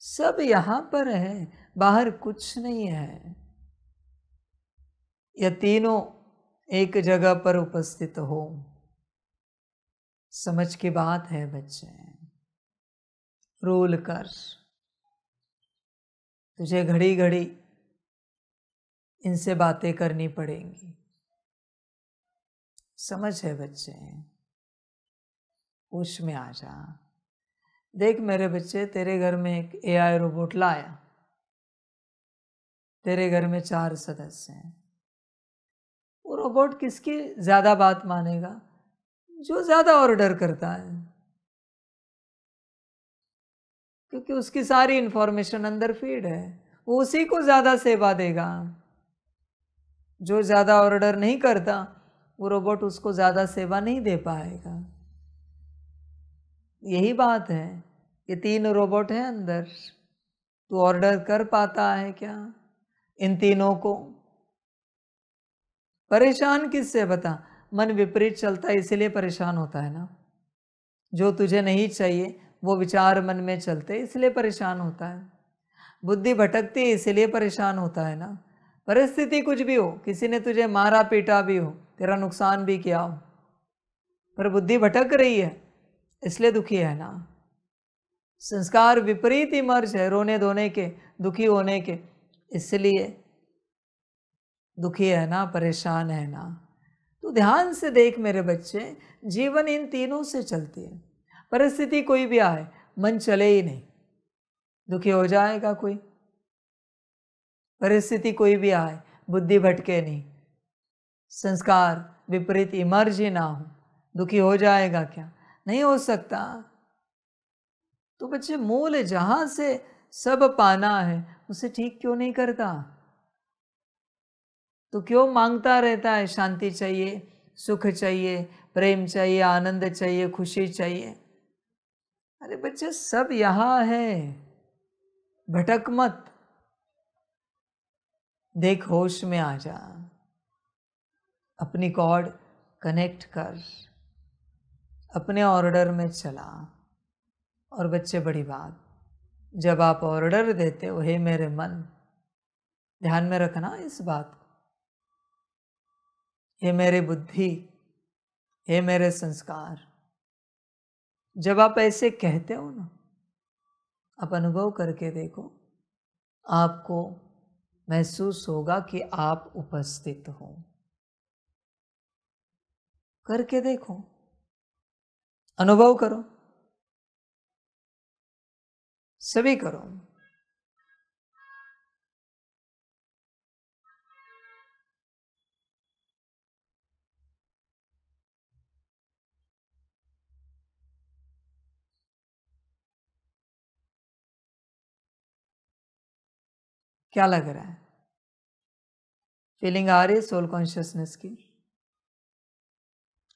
सब यहां पर है, बाहर कुछ नहीं है। यह तीनों एक जगह पर उपस्थित हो। समझ की बात है बच्चे। रोल कर। तुझे घड़ी घड़ी इनसे बातें करनी पड़ेंगी। समझ है बच्चे। होश में आ जा। देख मेरे बच्चे, तेरे घर में एक AI रोबोट लाया। तेरे घर में 4 सदस्य हैं। वो रोबोट किसकी ज्यादा बात मानेगा? जो ज्यादा ऑर्डर करता है, क्योंकि उसकी सारी इंफॉर्मेशन अंदर फीड है। वो उसी को ज्यादा सेवा देगा। जो ज्यादा ऑर्डर नहीं करता, वो रोबोट उसको ज्यादा सेवा नहीं दे पाएगा। यही बात है। ये 3 रोबोट हैं अंदर। तू ऑर्डर कर पाता है क्या इन तीनों को? परेशान किससे बता? मन विपरीत चलता है इसलिए परेशान होता है ना। जो तुझे नहीं चाहिए वो विचार मन में चलते इसलिए परेशान होता है। बुद्धि भटकती है इसलिए परेशान होता है ना। परिस्थिति कुछ भी हो, किसी ने तुझे मारा पीटा भी हो, तेरा नुकसान भी किया हो, पर बुद्धि भटक रही है इसलिए दुखी है ना। संस्कार विपरीत इमर्ज है, रोने धोने के, दुखी होने के, इसलिए दुखी है ना, परेशान है ना। तो ध्यान से देख मेरे बच्चे, जीवन इन तीनों से चलती है। परिस्थिति कोई भी आए, मन चले ही नहीं, दुखी हो जाएगा कोई, परिस्थिति कोई भी आए, बुद्धि भटके नहीं, संस्कार विपरीत इमर्ज ही ना हो, दुखी हो जाएगा क्या? नहीं हो सकता। तो बच्चे मूल जहां से सब पाना है उसे ठीक क्यों नहीं करता? तो क्यों मांगता रहता है? शांति चाहिए, सुख चाहिए, प्रेम चाहिए, आनंद चाहिए, खुशी चाहिए। अरे बच्चे सब यहां है, भटक मत। देख, होश में आ जा, अपनी कॉर्ड कनेक्ट कर, अपने ऑर्डर में चला। और बच्चे बड़ी बात, जब आप ऑर्डर देते हो, हे मेरे मन, ध्यान में रखना इस बात को, हे मेरे बुद्धि, हे मेरे संस्कार, जब आप ऐसे कहते हो ना, आप अनुभव करके देखो, आपको महसूस होगा कि आप उपस्थित हो। करके देखो, अनुभव करो, सभी करो। क्या लग रहा है? फीलिंग आ रही है सोल कॉन्शियसनेस की,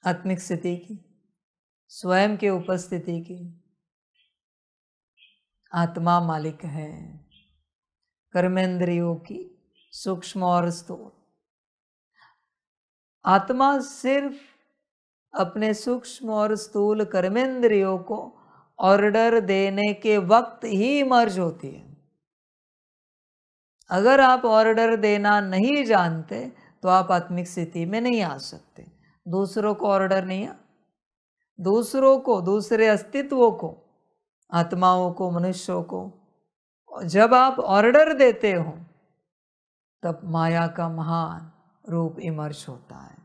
आत्मिक स्थिति की, स्वयं के उपस्थिति की। आत्मा मालिक है कर्मेंद्रियों की, सूक्ष्म और स्थूल। आत्मा सिर्फ अपने सूक्ष्म और स्थूल कर्मेंद्रियों को ऑर्डर देने के वक्त ही मर्ज होती है। अगर आप ऑर्डर देना नहीं जानते तो आप आत्मिक स्थिति में नहीं आ सकते। दूसरों को ऑर्डर नहीं है, दूसरों को, दूसरे अस्तित्वों को, आत्माओं को, मनुष्यों को जब आप ऑर्डर देते हो तब माया का महान रूप इमर्ज होता है।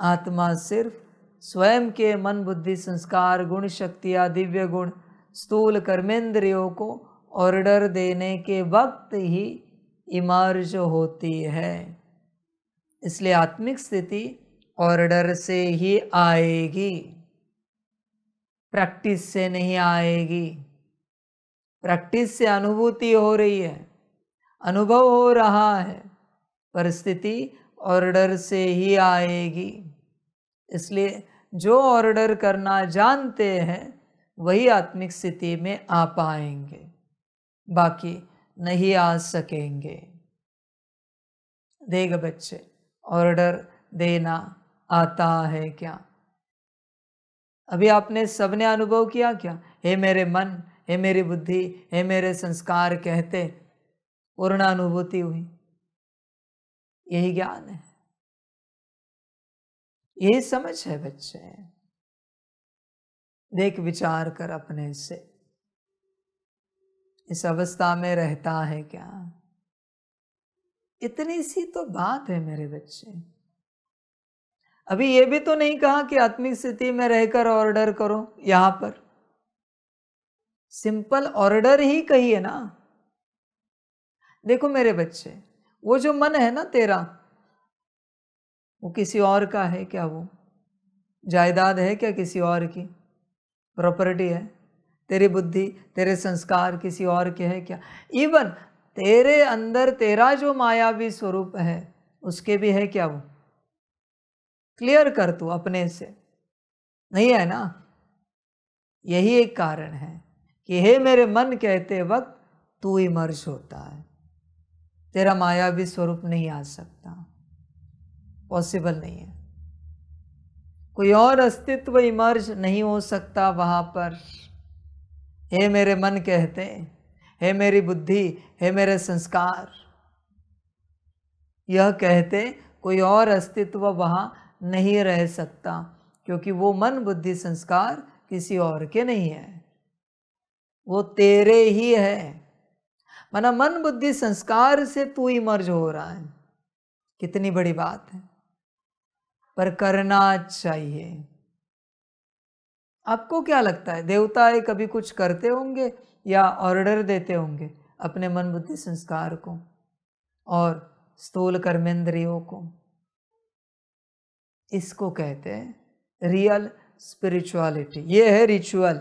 आत्मा सिर्फ स्वयं के मन, बुद्धि, संस्कार, गुण, शक्तियां, दिव्य गुण, स्थूल कर्मेंद्रियों को ऑर्डर देने के वक्त ही इमर्ज होती है। इसलिए आत्मिक स्थिति ऑर्डर से ही आएगी, प्रैक्टिस से नहीं आएगी। प्रैक्टिस से अनुभूति हो रही है, अनुभव हो रहा है, परिस्थिति ऑर्डर से ही आएगी। इसलिए जो ऑर्डर करना जानते हैं वही आत्मिक स्थिति में आ पाएंगे, बाकी नहीं आ सकेंगे। देख बच्चे, ऑर्डर देना आता है क्या? अभी आपने सबने अनुभव किया क्या? हे मेरे मन, हे मेरी बुद्धि, हे मेरे संस्कार कहते पूर्ण अनुभूति हुई। यही ज्ञान है, यही समझ है बच्चे। देख, विचार कर अपने से, इस अवस्था में रहता है क्या? इतनी सी तो बात है मेरे बच्चे। अभी ये भी तो नहीं कहा कि आत्मिक स्थिति में रहकर ऑर्डर करो। यहां पर सिंपल ऑर्डर ही कही है ना। देखो मेरे बच्चे, वो जो मन है ना तेरा, वो किसी और का है क्या? वो जायदाद है क्या किसी और की? प्रॉपर्टी है? तेरी बुद्धि, तेरे संस्कार किसी और के है क्या? इवन तेरे अंदर तेरा जो मायावी स्वरूप है उसके भी है क्या? वो क्लियर कर तू अपने से, नहीं है ना? यही एक कारण है कि हे मेरे मन कहते वक्त तू इमर्ज होता है। तेरा मायावी स्वरूप नहीं आ सकता, पॉसिबल नहीं है। कोई और अस्तित्व इमर्ज नहीं हो सकता वहां पर। हे मेरे मन कहते, हे मेरी बुद्धि, हे मेरे संस्कार, यह कहते कोई और अस्तित्व वहां नहीं रह सकता, क्योंकि वो मन, बुद्धि, संस्कार किसी और के नहीं है, वो तेरे ही है। माना मन, बुद्धि, संस्कार से तू इमर्ज हो रहा है। कितनी बड़ी बात है, पर करना चाहिए। आपको क्या लगता है, देवता कभी कुछ करते होंगे या ऑर्डर देते होंगे? अपने मन बुद्धि संस्कार को और स्थूल कर्मेंद्रियों को। इसको कहते हैं रियल स्पिरिचुअलिटी। ये है रिचुअल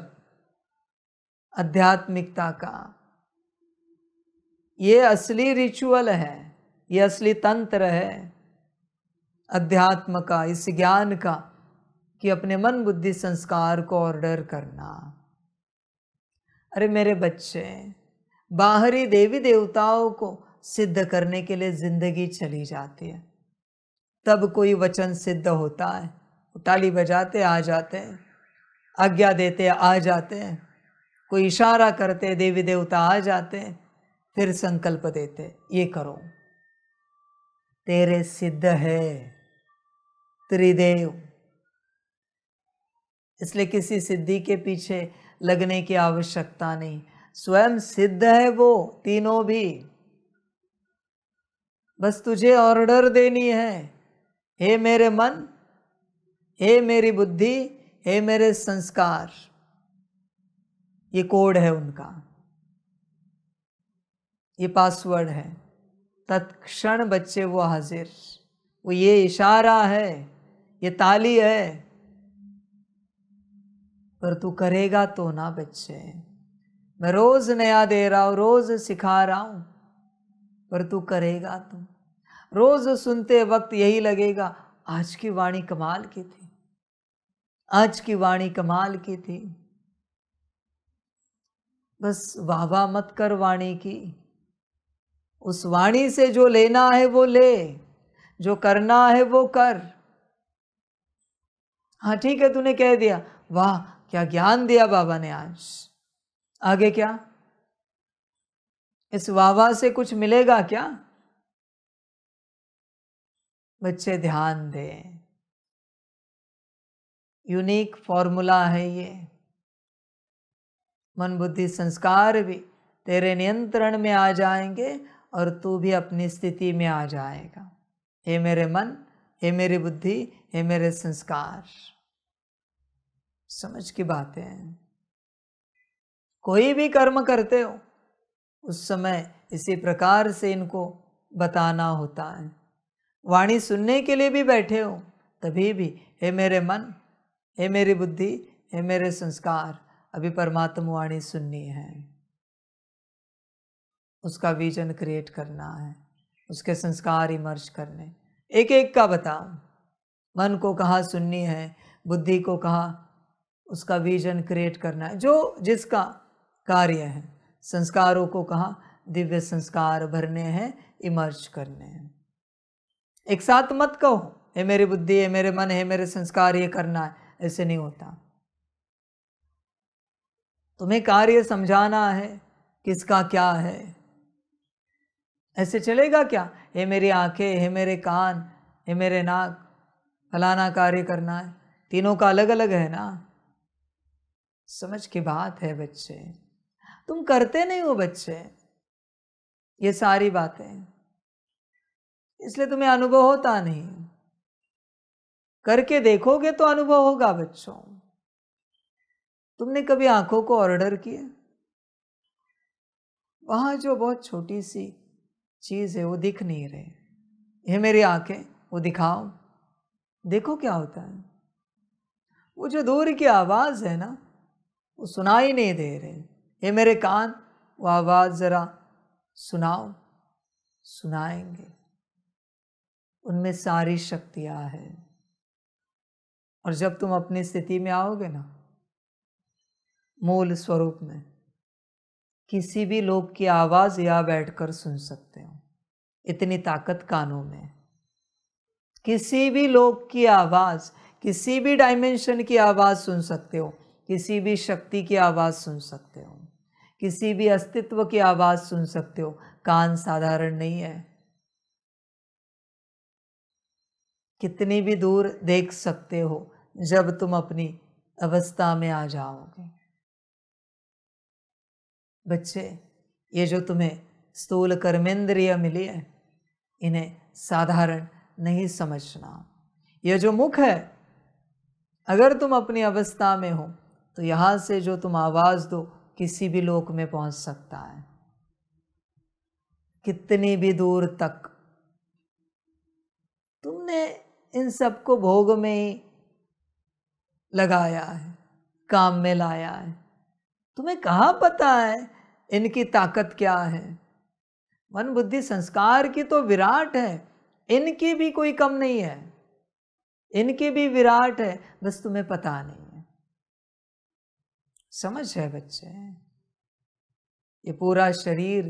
आध्यात्मिकता का। ये असली रिचुअल है, ये असली तंत्र है अध्यात्म का, इस ज्ञान का, कि अपने मन बुद्धि संस्कार को ऑर्डर करना। अरे मेरे बच्चे, बाहरी देवी देवताओं को सिद्ध करने के लिए जिंदगी चली जाती है, तब कोई वचन सिद्ध होता है। ताली बजाते आ जाते हैं, आज्ञा देते आ जाते हैं, कोई इशारा करते देवी देवता आ जाते हैं, फिर संकल्प देते ये करो, तेरे सिद्ध है त्रिदेव। इसलिए किसी सिद्धि के पीछे लगने की आवश्यकता नहीं, स्वयं सिद्ध है वो तीनों भी। बस तुझे ऑर्डर देनी है, हे मेरे मन, हे मेरी बुद्धि, हे मेरे संस्कार। ये कोड है उनका, ये पासवर्ड है। तत्क्षण बच्चे वो हाजिर, वो ये इशारा है, ये ताली है। पर तू करेगा तो ना बच्चे। मैं रोज नया दे रहा हूं, रोज सिखा रहा हूं, पर तू करेगा तो। रोज सुनते वक्त यही लगेगा, आज की वाणी कमाल की थी, आज की वाणी कमाल की थी। बस वाह वाह मत कर वाणी की, उस वाणी से जो लेना है वो ले, जो करना है वो कर। हाँ ठीक है, तूने कह दिया, वाह क्या ज्ञान दिया बाबा ने आज, आगे क्या? इस वाह वाह से कुछ मिलेगा क्या? बच्चे ध्यान दें, यूनिक फॉर्मूला है ये। मन बुद्धि संस्कार भी तेरे नियंत्रण में आ जाएंगे और तू भी अपनी स्थिति में आ जाएगा। हे मेरे मन, हे मेरी बुद्धि, हे मेरे संस्कार। समझ की बातें हैं। कोई भी कर्म करते हो उस समय इसी प्रकार से इनको बताना होता है। वाणी सुनने के लिए भी बैठे हो तभी भी, हे मेरे मन, हे मेरी बुद्धि, हे मेरे संस्कार। अभी परमात्मा वाणी सुननी है, उसका विजन क्रिएट करना है, उसके संस्कार इमर्ज करने। एक एक का बताओ, मन को कहाँ सुननी है, बुद्धि को कहाँ उसका विजन क्रिएट करना है, जो जिसका कार्य है। संस्कारों को कहाँ दिव्य संस्कार भरने हैं, इमर्ज करने हैं। एक साथ मत कहो, हे मेरी बुद्धि, हे मेरे मन, हे मेरे संस्कार, ये करना है। ऐसे नहीं होता। तुम्हें कार्य समझाना है किसका क्या है। ऐसे चलेगा क्या? हे मेरी आंखें, हे मेरे कान, हे मेरे नाक, फलाना कार्य करना है। तीनों का अलग अलग है ना। समझ की बात है बच्चे, तुम करते नहीं हो बच्चे ये सारी बातें, इसलिए तुम्हें अनुभव होता नहीं। करके देखोगे तो अनुभव होगा बच्चों। तुमने कभी आंखों को ऑर्डर किया? वहां जो बहुत छोटी सी चीज है वो दिख नहीं रहे, ये मेरी आंखें, वो दिखाओ, देखो क्या होता है। वो जो दूर की आवाज है ना, वो सुनाई नहीं दे रहे। ये मेरे कान, वो आवाज जरा सुनाओ, सुनाएंगे। उनमें सारी शक्तियां हैं। और जब तुम अपनी स्थिति में आओगे ना, मूल स्वरूप में, किसी भी लोग की आवाज यहाँ बैठकर सुन सकते हो। इतनी ताकत कानों में। किसी भी लोग की आवाज, किसी भी डायमेंशन की आवाज सुन सकते हो, किसी भी शक्ति की आवाज सुन सकते हो, किसी भी अस्तित्व की आवाज सुन सकते हो। कान साधारण नहीं है। कितनी भी दूर देख सकते हो जब तुम अपनी अवस्था में आ जाओगे। बच्चे, ये जो तुम्हें स्थूल कर्मेंद्रिय मिली है, इन्हें साधारण नहीं समझना। यह जो मुख है, अगर तुम अपनी अवस्था में हो तो यहाँ से जो तुम आवाज दो किसी भी लोक में पहुंच सकता है। कितनी भी दूर तक तुमने इन सबको भोग में ही लगाया है, काम में लाया है। तुम्हें कहाँ पता है इनकी ताकत क्या है। मन बुद्धि संस्कार की तो विराट है, इनकी भी कोई कम नहीं है, इनकी भी विराट है, बस तुम्हें पता नहीं है। समझ है बच्चे? ये पूरा शरीर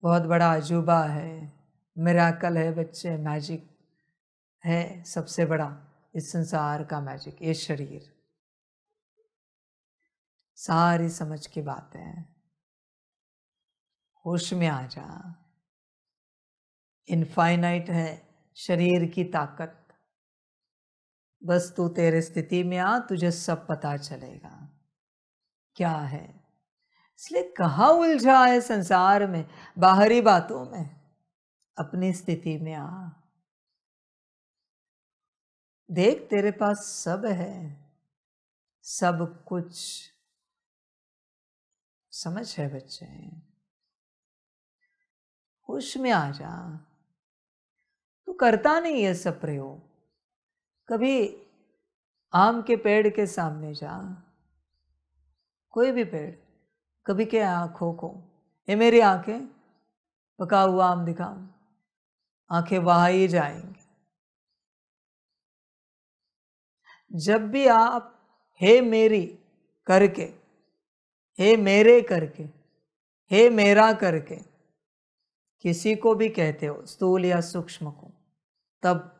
बहुत बड़ा अजूबा है, मिराकल है बच्चे, मैजिक है सबसे बड़ा इस संसार का मैजिक, ये शरीर। सारी समझ की बातें हैं, होश में आ जा। इनफाइनाइट है शरीर की ताकत, बस तू तेरे स्थिति में आ, तुझे सब पता चलेगा क्या है। इसलिए कहाँ उलझा है संसार में, बाहरी बातों में, अपनी स्थिति में आ। देख तेरे पास सब है, सब कुछ। समझ है बच्चे? होश में आ जा। तू करता नहीं है सब प्रयोग। कभी आम के पेड़ के सामने जा, कोई भी पेड़, कभी के आंखों को, ये मेरी आंखें, पका हुआ आम दिखाऊं, आंखें वहां ही जाएंगे। जब भी आप हे मेरी करके, हे मेरे करके, हे मेरा करके किसी को भी कहते हो, स्थूल या सूक्ष्म को, तब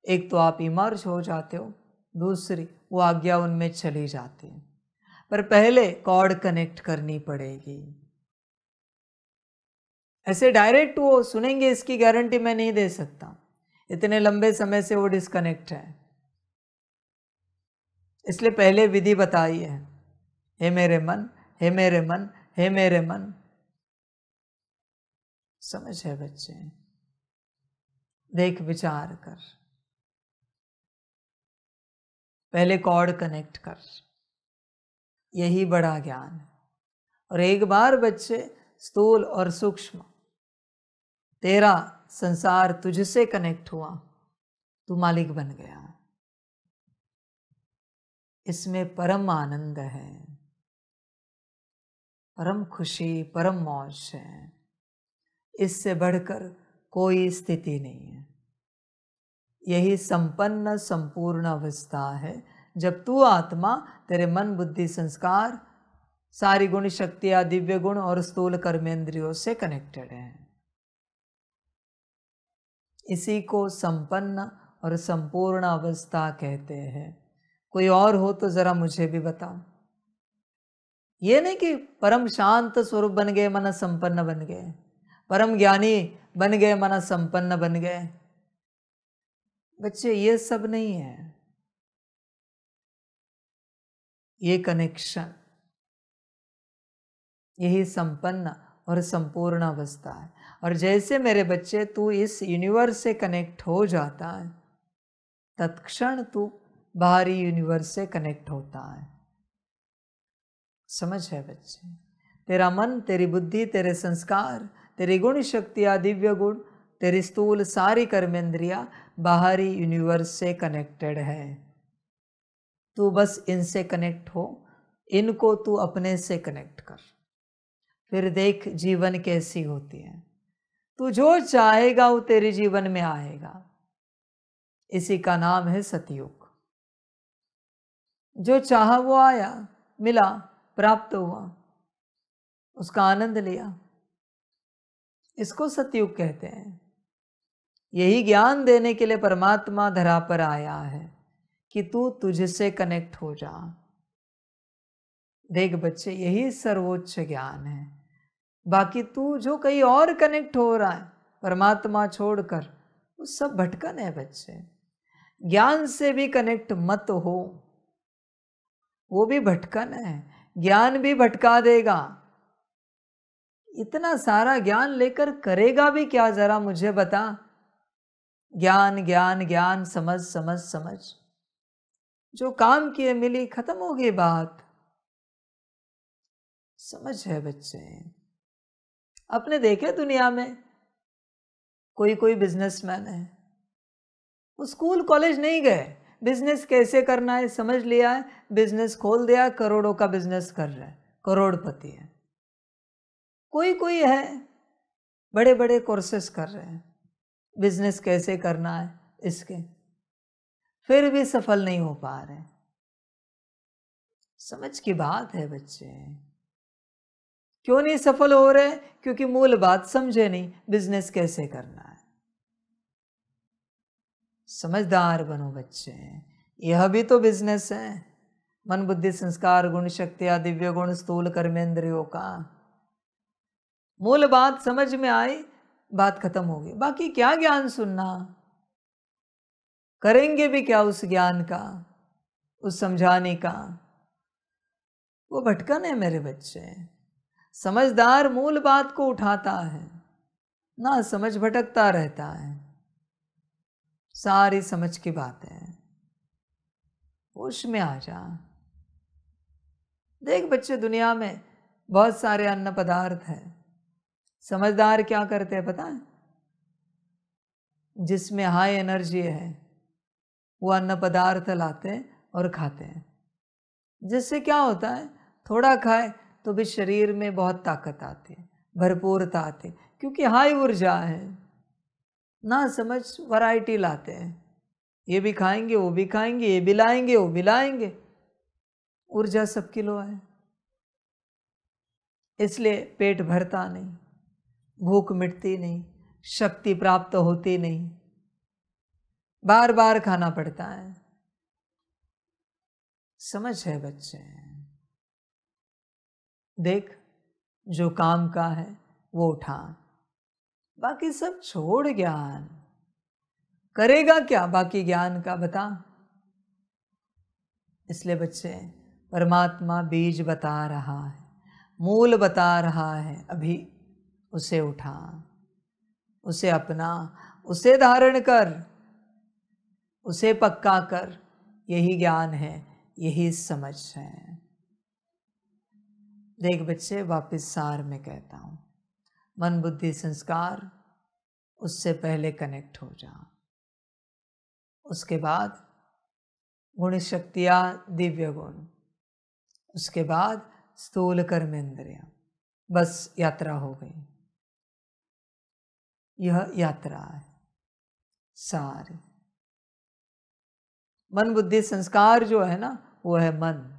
एक तो आप इमर्ज हो जाते हो, दूसरी वो आज्ञा उनमें चली जाती है। पर पहले कॉर्ड कनेक्ट करनी पड़ेगी। ऐसे डायरेक्ट वो सुनेंगे इसकी गारंटी मैं नहीं दे सकता, इतने लंबे समय से वो डिस्कनेक्ट है। इसलिए पहले विधि बताई है, हे मेरे मन, हे मेरे मन, हे मेरे मन। समझ है बच्चे? देख विचार कर, पहले कॉर्ड कनेक्ट कर, यही बड़ा ज्ञान है। और एक बार बच्चे स्थूल और सूक्ष्म, तेरा संसार तुझसे कनेक्ट हुआ, तू मालिक बन गया। इसमें परम आनंद है, परम खुशी, परम मौज है। इससे बढ़कर कोई स्थिति नहीं है। यही संपन्न संपूर्ण अवस्था है, जब तू आत्मा तेरे मन बुद्धि संस्कार सारी गुण शक्तियां दिव्य गुण और स्थूल कर्मेंद्रियों से कनेक्टेड है। इसी को संपन्न और संपूर्ण अवस्था कहते हैं। कोई और हो तो जरा मुझे भी बताओ। ये नहीं कि परम शांत स्वरूप बन गए मन संपन्न बन गए, परम ज्ञानी बन गए मन संपन्न बन गए। बच्चे ये सब नहीं है। ये कनेक्शन, यही संपन्न और संपूर्ण अवस्था है। और जैसे मेरे बच्चे तू इस यूनिवर्स से कनेक्ट हो जाता है, तत्क्षण तू बाहरी यूनिवर्स से कनेक्ट होता है। समझ है बच्चे? तेरा मन, तेरी बुद्धि, तेरे संस्कार, तेरी गुण शक्तियाँ दिव्य गुण, तेरी स्थूल सारी कर्मेंद्रियाँ बाहरी यूनिवर्स से कनेक्टेड है। तू बस इनसे कनेक्ट हो, इनको तू अपने से कनेक्ट कर, फिर देख जीवन कैसी होती है। तू जो चाहेगा वो तेरे जीवन में आएगा। इसी का नाम है सतयुग। जो चाहा वो आया, मिला, प्राप्त हुआ, उसका आनंद लिया। इसको सतयुग कहते हैं। यही ज्ञान देने के लिए परमात्मा धरा पर आया है कि तू तुझसे कनेक्ट हो जा। देख बच्चे, यही सर्वोच्च ज्ञान है। बाकी तू जो कहीं और कनेक्ट हो रहा है परमात्मा छोड़कर, वो सब भटकन है बच्चे। ज्ञान से भी कनेक्ट मत हो, वो भी भटकन है, ज्ञान भी भटका देगा। इतना सारा ज्ञान लेकर करेगा भी क्या, जरा मुझे बता। ज्ञान ज्ञान ज्ञान, समझ समझ समझ, जो काम किए मिली, खत्म हो गई बात। समझ है बच्चे? आपने देखे दुनिया में कोई बिजनेसमैन है, वो स्कूल कॉलेज नहीं गए, बिजनेस कैसे करना है समझ लिया है, बिजनेस खोल दिया, करोड़ों का बिजनेस कर रहा है, करोड़पति है। कोई है बड़े बड़े कोर्सेस कर रहे हैं बिजनेस कैसे करना है इसके, फिर भी सफल नहीं हो पा रहे। समझ की बात है बच्चे, क्यों नहीं सफल हो रहे? क्योंकि मूल बात समझे नहीं, बिजनेस कैसे करना है। समझदार बनो बच्चे, यह भी तो बिजनेस है। मन बुद्धि संस्कार गुण शक्तियां दिव्य गुण स्थूल कर्मेंद्रियों का मूल बात समझ में आई, बात खत्म होगी। बाकी क्या ज्ञान सुनना, करेंगे भी क्या उस ज्ञान का, उस समझाने का? वो भटकन है मेरे बच्चे। समझदार मूल बात को उठाता है, ना समझ भटकता रहता है। सारी समझ की बात है, होश में आ जा। देख बच्चे, दुनिया में बहुत सारे अन्न पदार्थ हैं। समझदार क्या करते हैं पता है? जिसमें हाई एनर्जी है वो अन्न पदार्थ लाते हैं और खाते हैं। जिससे क्या होता है, थोड़ा खाए तो भी शरीर में बहुत ताकत आती है, भरपूरता आती है, क्योंकि हाई ऊर्जा है। ना समझ वैरायटी लाते हैं, ये भी खाएंगे वो भी खाएंगे, ये भी लाएंगे वो भी लाएंगे, ऊर्जा सबकी लो है, इसलिए पेट भरता नहीं, भूख मिटती नहीं, शक्ति प्राप्त होती नहीं, बार बार खाना पड़ता है। समझ है बच्चे? देख, जो काम का है वो उठा, बाकी सब छोड़। ज्ञान करेगा क्या बाकी ज्ञान का, बता? इसलिए बच्चे, परमात्मा बीज बता रहा है, मूल बता रहा है, अभी उसे उठा, उसे अपना, उसे धारण कर, उसे पक्का कर। यही ज्ञान है, यही समझ है। देख बच्चे, वापस सार में कहता हूँ, मन बुद्धि संस्कार, उससे पहले कनेक्ट हो जा। उसके बाद गुण शक्तियाँ दिव्य गुण, उसके बाद स्थूल कर्मेंद्रियाँ। बस यात्रा हो गई। यह यात्रा है सारी। मन बुद्धि संस्कार जो है ना, वो है मन।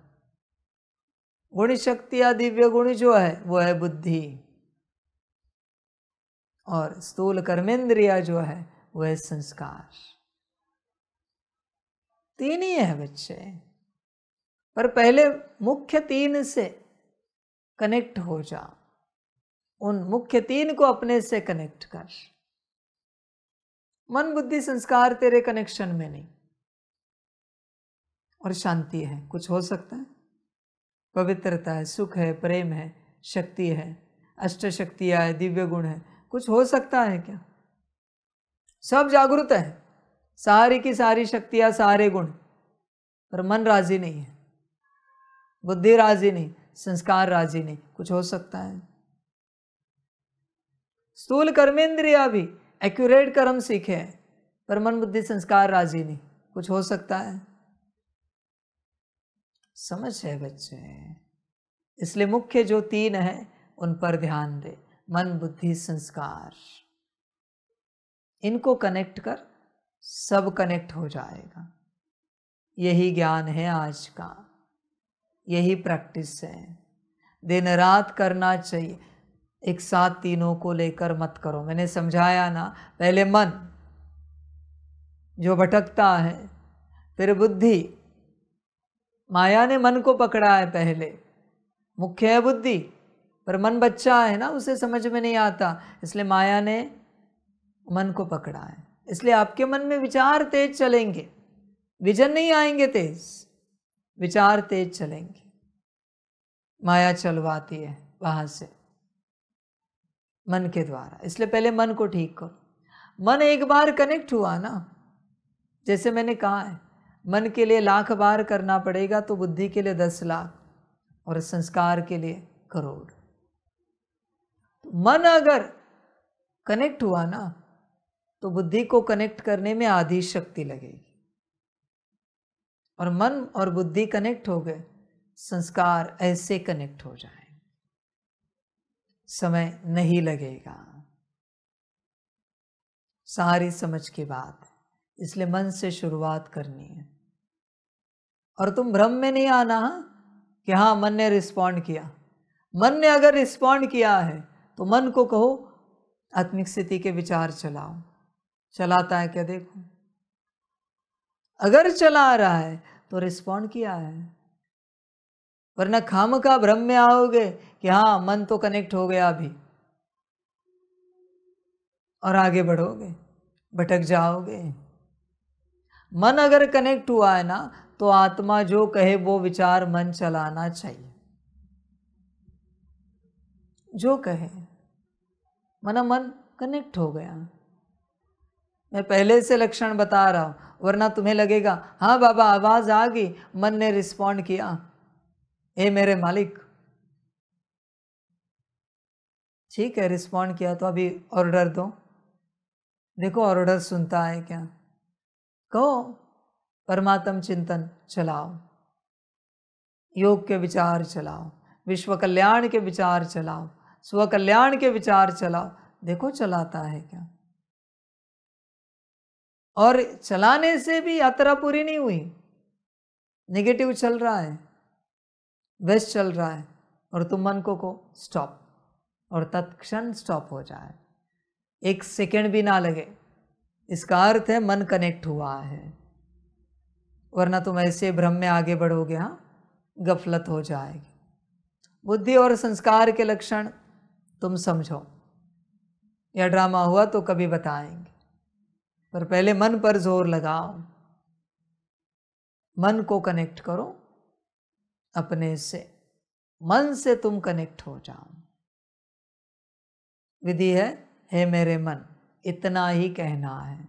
गुण शक्तियाँ दिव्य गुण जो है वो है बुद्धि, और स्थूल कर्मेंद्रिया जो है वो है संस्कार। तीन ही है बच्चे, पर पहले मुख्य तीन से कनेक्ट हो जा। उन मुख्य तीन को अपने से कनेक्ट कर। मन बुद्धि संस्कार तेरे कनेक्शन में नहीं, और शांति है, कुछ हो सकता है? पवित्रता है, सुख है, प्रेम है, शक्ति है, अष्ट शक्तियाँ है, दिव्य गुण है, कुछ हो सकता है क्या? सब जागृत है, सारी की सारी शक्तियाँ, सारे गुण, पर मन राजी नहीं है, बुद्धि राजी नहीं, संस्कार राजी नहीं। कुछ हो सकता है? स्थूल कर्मेंद्रिया भी एक्यूरेट कर्म सीखे हैं, पर मन बुद्धि संस्कार राजी नहीं। कुछ हो सकता है? समझ है बच्चे? इसलिए मुख्य जो तीन है उन पर ध्यान दे, मन बुद्धि संस्कार। इनको कनेक्ट कर, सब कनेक्ट हो जाएगा। यही ज्ञान है आज का, यही प्रैक्टिस है। दिन रात करना चाहिए, एक साथ तीनों को लेकर मत करो। मैंने समझाया ना, पहले मन जो भटकता है, फिर बुद्धि, माया ने मन को पकड़ा है, पहले मुख्य है बुद्धि, पर मन बच्चा है ना, उसे समझ में नहीं आता, इसलिए माया ने मन को पकड़ा है। इसलिए आपके मन में विचार तेज चलेंगे, विजन नहीं आएंगे तेज, विचार तेज चलेंगे। माया चलवाती है वहां से मन के द्वारा। इसलिए पहले मन को ठीक करो। मन एक बार कनेक्ट हुआ ना, जैसे मैंने कहा है, मन के लिए 1,00,000 बार करना पड़ेगा, तो बुद्धि के लिए 10 लाख और संस्कार के लिए करोड़। मन अगर कनेक्ट हुआ ना तो बुद्धि को कनेक्ट करने में आधी शक्ति लगेगी, और मन और बुद्धि कनेक्ट हो गए, संस्कार ऐसे कनेक्ट हो जाए, समय नहीं लगेगा। सारी समझ की बात है, इसलिए मन से शुरुआत करनी है। और तुम भ्रम में नहीं आना कि हाँ मन ने रिस्पॉन्ड किया। मन ने अगर रिस्पॉन्ड किया है तो मन को कहो आत्मिक स्थिति के विचार चलाओ। चलाता है क्या देखो, अगर चला रहा है तो रिस्पॉन्ड किया है, वरना खामखा भ्रम में आओगे कि हाँ मन तो कनेक्ट हो गया अभी, और आगे बढ़ोगे, भटक जाओगे। मन अगर कनेक्ट हुआ है ना तो आत्मा जो कहे वो विचार मन चलाना चाहिए, जो कहे। मना मन कनेक्ट हो गया। मैं पहले से लक्षण बता रहा हूं, वरना तुम्हें लगेगा हाँ बाबा आवाज आ गई, मन ने रिस्पॉन्ड किया, ए मेरे मालिक। ठीक है रिस्पॉन्ड किया तो अभी ऑर्डर दो, देखो ऑर्डर सुनता है क्या। कहो परमात्म चिंतन चलाओ, योग के विचार चलाओ, विश्व कल्याण के विचार चलाओ, स्व कल्याण के विचार चलाओ, देखो चलाता है क्या। और चलाने से भी यात्रा पूरी नहीं हुई, नेगेटिव चल रहा है, वेस्ट चल रहा है, और तुम मन को स्टॉप, और तत्क्षण स्टॉप हो जाए, एक सेकेंड भी ना लगे। इसका अर्थ है मन कनेक्ट हुआ है, वरना तुम ऐसे भ्रम में आगे बढ़ोगे, हाँ गफलत हो जाएगी। बुद्धि और संस्कार के लक्षण तुम समझो, या ड्रामा हुआ तो कभी बताएंगे, पर पहले मन पर जोर लगाओ, मन को कनेक्ट करो अपने से, मन से तुम कनेक्ट हो जाओ। विधि है मेरे मन, इतना ही कहना है,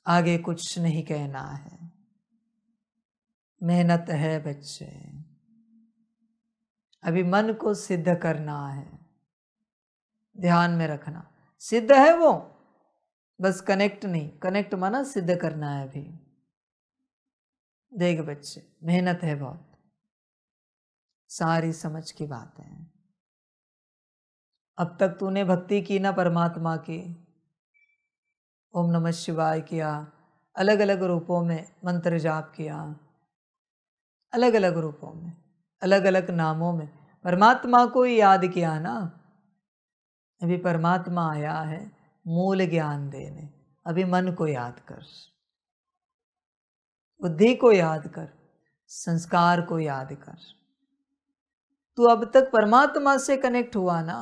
आगे कुछ नहीं कहना है। मेहनत है बच्चे, अभी मन को सिद्ध करना है, ध्यान में रखना। सिद्ध है वो, बस कनेक्ट नहीं, कनेक्ट माना सिद्ध करना है अभी। देख बच्चे मेहनत है बहुत, सारी समझ की बात है। अब तक तूने भक्ति की ना परमात्मा की, ओम नमः शिवाय किया, अलग अलग रूपों में मंत्र जाप किया, अलग अलग रूपों में, अलग अलग नामों में परमात्मा को ही याद किया ना। अभी परमात्मा आया है मूल ज्ञान देने, अभी मन को याद कर, बुद्धि को याद कर, संस्कार को याद कर। तू अब तक परमात्मा से कनेक्ट हुआ ना,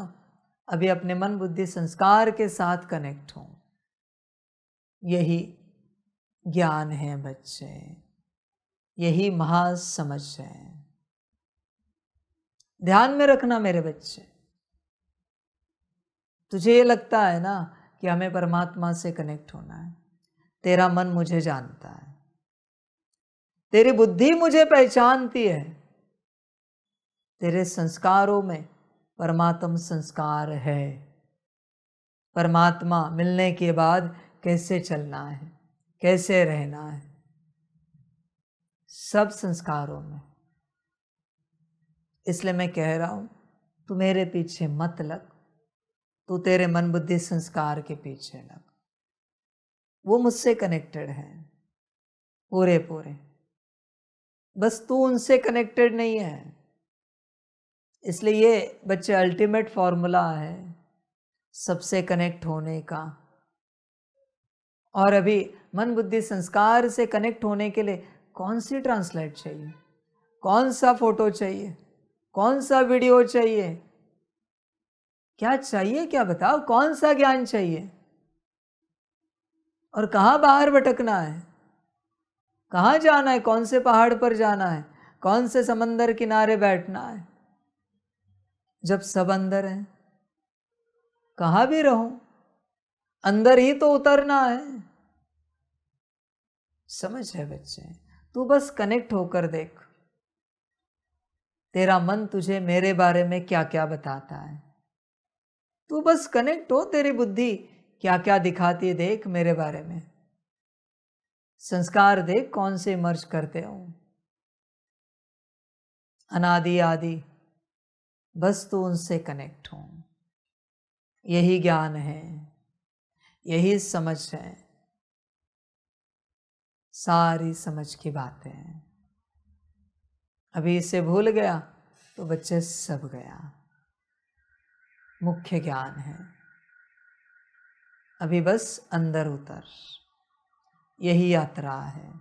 अभी अपने मन बुद्धि संस्कार के साथ कनेक्ट हो। यही ज्ञान है बच्चे, यही महासमझ है। ध्यान में रखना मेरे बच्चे, तुझे ये लगता है ना कि हमें परमात्मा से कनेक्ट होना है, तेरा मन मुझे जानता है, तेरी बुद्धि मुझे पहचानती है, तेरे संस्कारों में परमात्म संस्कार है। परमात्मा मिलने के बाद कैसे चलना है, कैसे रहना है, सब संस्कारों में। इसलिए मैं कह रहा हूं तू मेरे पीछे मत लग, तू तेरे मन बुद्धि संस्कार के पीछे लग। वो मुझसे कनेक्टेड है पूरे पूरे, बस तू उनसे कनेक्टेड नहीं है। इसलिए ये बच्चे अल्टीमेट फॉर्मूला है सबसे कनेक्ट होने का। और अभी मन बुद्धि संस्कार से कनेक्ट होने के लिए कौन सी ट्रांसलेट चाहिए, कौन सा फोटो चाहिए, कौन सा वीडियो चाहिए, क्या चाहिए, क्या बताओ, कौन सा ज्ञान चाहिए, और कहाँ बाहर भटकना है, कहाँ जाना है, कौन से पहाड़ पर जाना है, कौन से समंदर किनारे बैठना है, जब सब अंदर है। कहाँ भी रहो अंदर ही तो उतरना है। समझ है बच्चे, तू बस कनेक्ट होकर देख, तेरा मन तुझे मेरे बारे में क्या क्या बताता है। तू बस कनेक्ट हो, तेरी बुद्धि क्या क्या दिखाती है देख मेरे बारे में। संस्कार देख कौन से मर्ज करते हो, अनादि आदि, बस तू उनसे कनेक्ट हो। यही ज्ञान है, यही समझ है, सारी समझ की बातें हैं। अभी इसे भूल गया तो बच्चे सब गया। मुख्य ज्ञान है, अभी बस अंदर उतर, यही यात्रा है।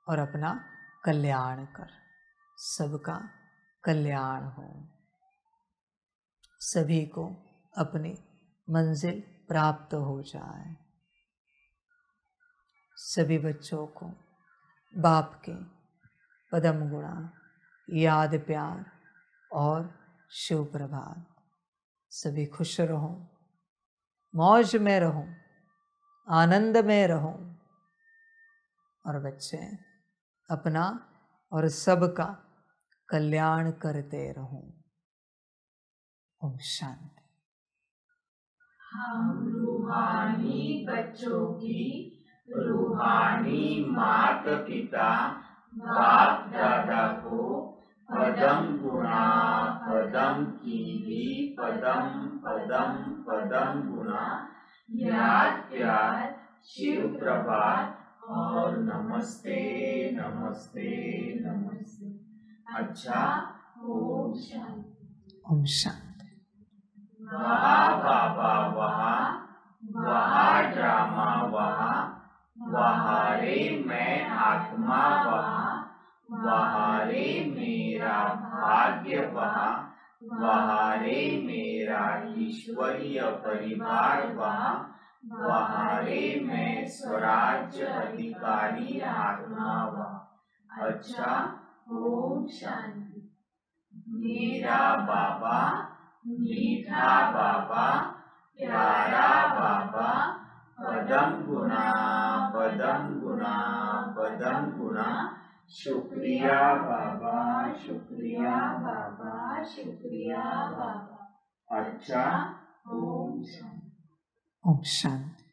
और अपना कल्याण कर, सबका कल्याण हो, सभी को अपनी मंजिल प्राप्त हो जाए। सभी बच्चों को बाप के पदम गुणा याद प्यार और शिव प्रभात। सभी खुश रहो, मौज में रहो, आनंद में रहो, और बच्चे अपना और सबका कल्याण करते रहो। ओम शांति। हम रूहानी बच्चों की रूहानी माता पिता बाप दादा को पदम गुणा पदम कीवी पदम पदम पदम गुणा याद प्यार शिव प्रभात और नमस्ते नमस्ते नमस्ते। अच्छा, ओम शांति। ओम शांति। वहाँ बाबा वहाँ ड्रामा वहाँ रे मैं आत्मा वहाँ रे मेरा भाग्य वहाँ रे मेरा ईश्वरीय परिवार वहाँ रे मैं स्वराज्य अधिकारी आत्मा अच्छा, ओम शांति। मेरा बाबा मीठा बाबा प्यारा बाबा पदम गुणा पदम गुणा पदम गुणा शुक्रिया बाबा शुक्रिया बाबा शुक्रिया बाबा। अच्छा, ओम शांति। ओम शांति।